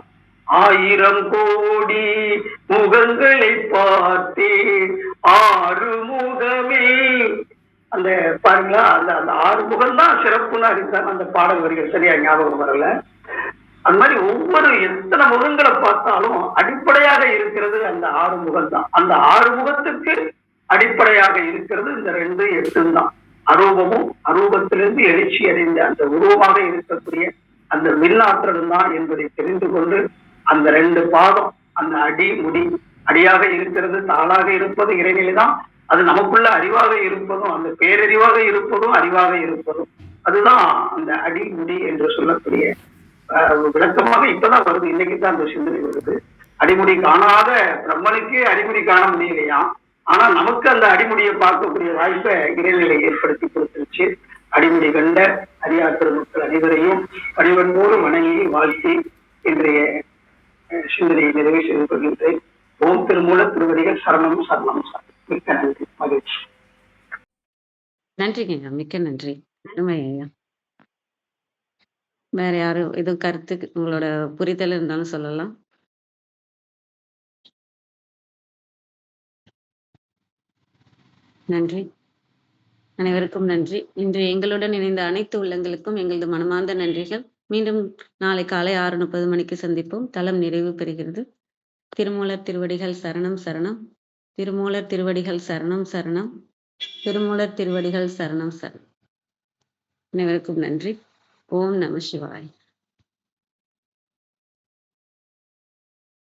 1000 கோடி முகங்களை பார்த்தேன் 6 முகமே. அந்த பாருங்களா, அந்த 6 முகம்தான் சிறப்புன்னு அறிந்தார். அந்த பாடல் வரிகள் சரியா ஞாபகம் வரல. அந்த மாதிரி ஒவ்வொரு எத்தனை முகங்களை பார்த்தாலும் அடிப்படையாக இருக்கிறது அந்த 6 முகம் தான். அந்த 6 முகத்துக்கு அடிப்படையாக இருக்கிறது இந்த 2 8 தான். அரூபமும் அரூபத்திலிருந்து எழுச்சி அடைந்த அந்த உருவமாக இருக்கக்கூடிய அந்த மின்னாற்றல் தான் என்பதை தெரிந்து கொண்டு அந்த 2 பாதம், அந்த அடி முடி, அடியாக இருக்கிறது தாளாக இருப்பது இறைநிலைதான். அது நமக்குள்ள அறிவாக இருப்பதும் அந்த பேரறிவாக இருப்பதும் அறிவாக இருப்பதும் அதுதான் அந்த அடி முடி என்று சொல்லக்கூடிய விளக்கமாக இப்பதான் வருது. இன்னைக்கு தான் அந்த சிந்தனை வருது. அடிமுடி காணாத பிரம்மனுக்கே அடிமுடி காண முடியலையா, ஆனா நமக்கு அந்த அடிமுடியை பார்க்கக்கூடிய வாய்ப்பை இறைநிலை ஏற்படுத்தி கொடுத்துருச்சு. அடிமுடி கண்ட அறியாற்றல் மக்கள் அனைவரையும் பணிவன்போடு வணங்கி வாழ்த்தி இன்றைய சிந்தனையை நிறைவு செய்து கொள்கின்றேன். ஓம் திருமூல திருவடிகள் சரணம் சரணம் சரணம். மிக்க நன்றி, மகிழ்ச்சி. நன்றிங்க, மிக்க நன்றி. ஐயா, வேற யாரும் எதுவும் கருத்து உங்களோட புரிதல் இருந்தாலும் சொல்லலாம். நன்றி, அனைவருக்கும் நன்றி. இன்று எங்களுடன் இணைந்த அனைத்து உள்ளங்களுக்கும் எங்களது மனமார்ந்த நன்றிகள். மீண்டும் நாளை காலை 6:30 மணிக்கு சந்திப்போம். தளம் நிறைவு பெறுகிறது. திருமூலர் திருவடிகள் சரணம் சரணம். திருமூலர் திருவடிகள் சரணம் சரணம். திருமூலர் திருவடிகள் சரணம் சரணம். அனைவருக்கும் நன்றி. ஓம் நம சிவாய்.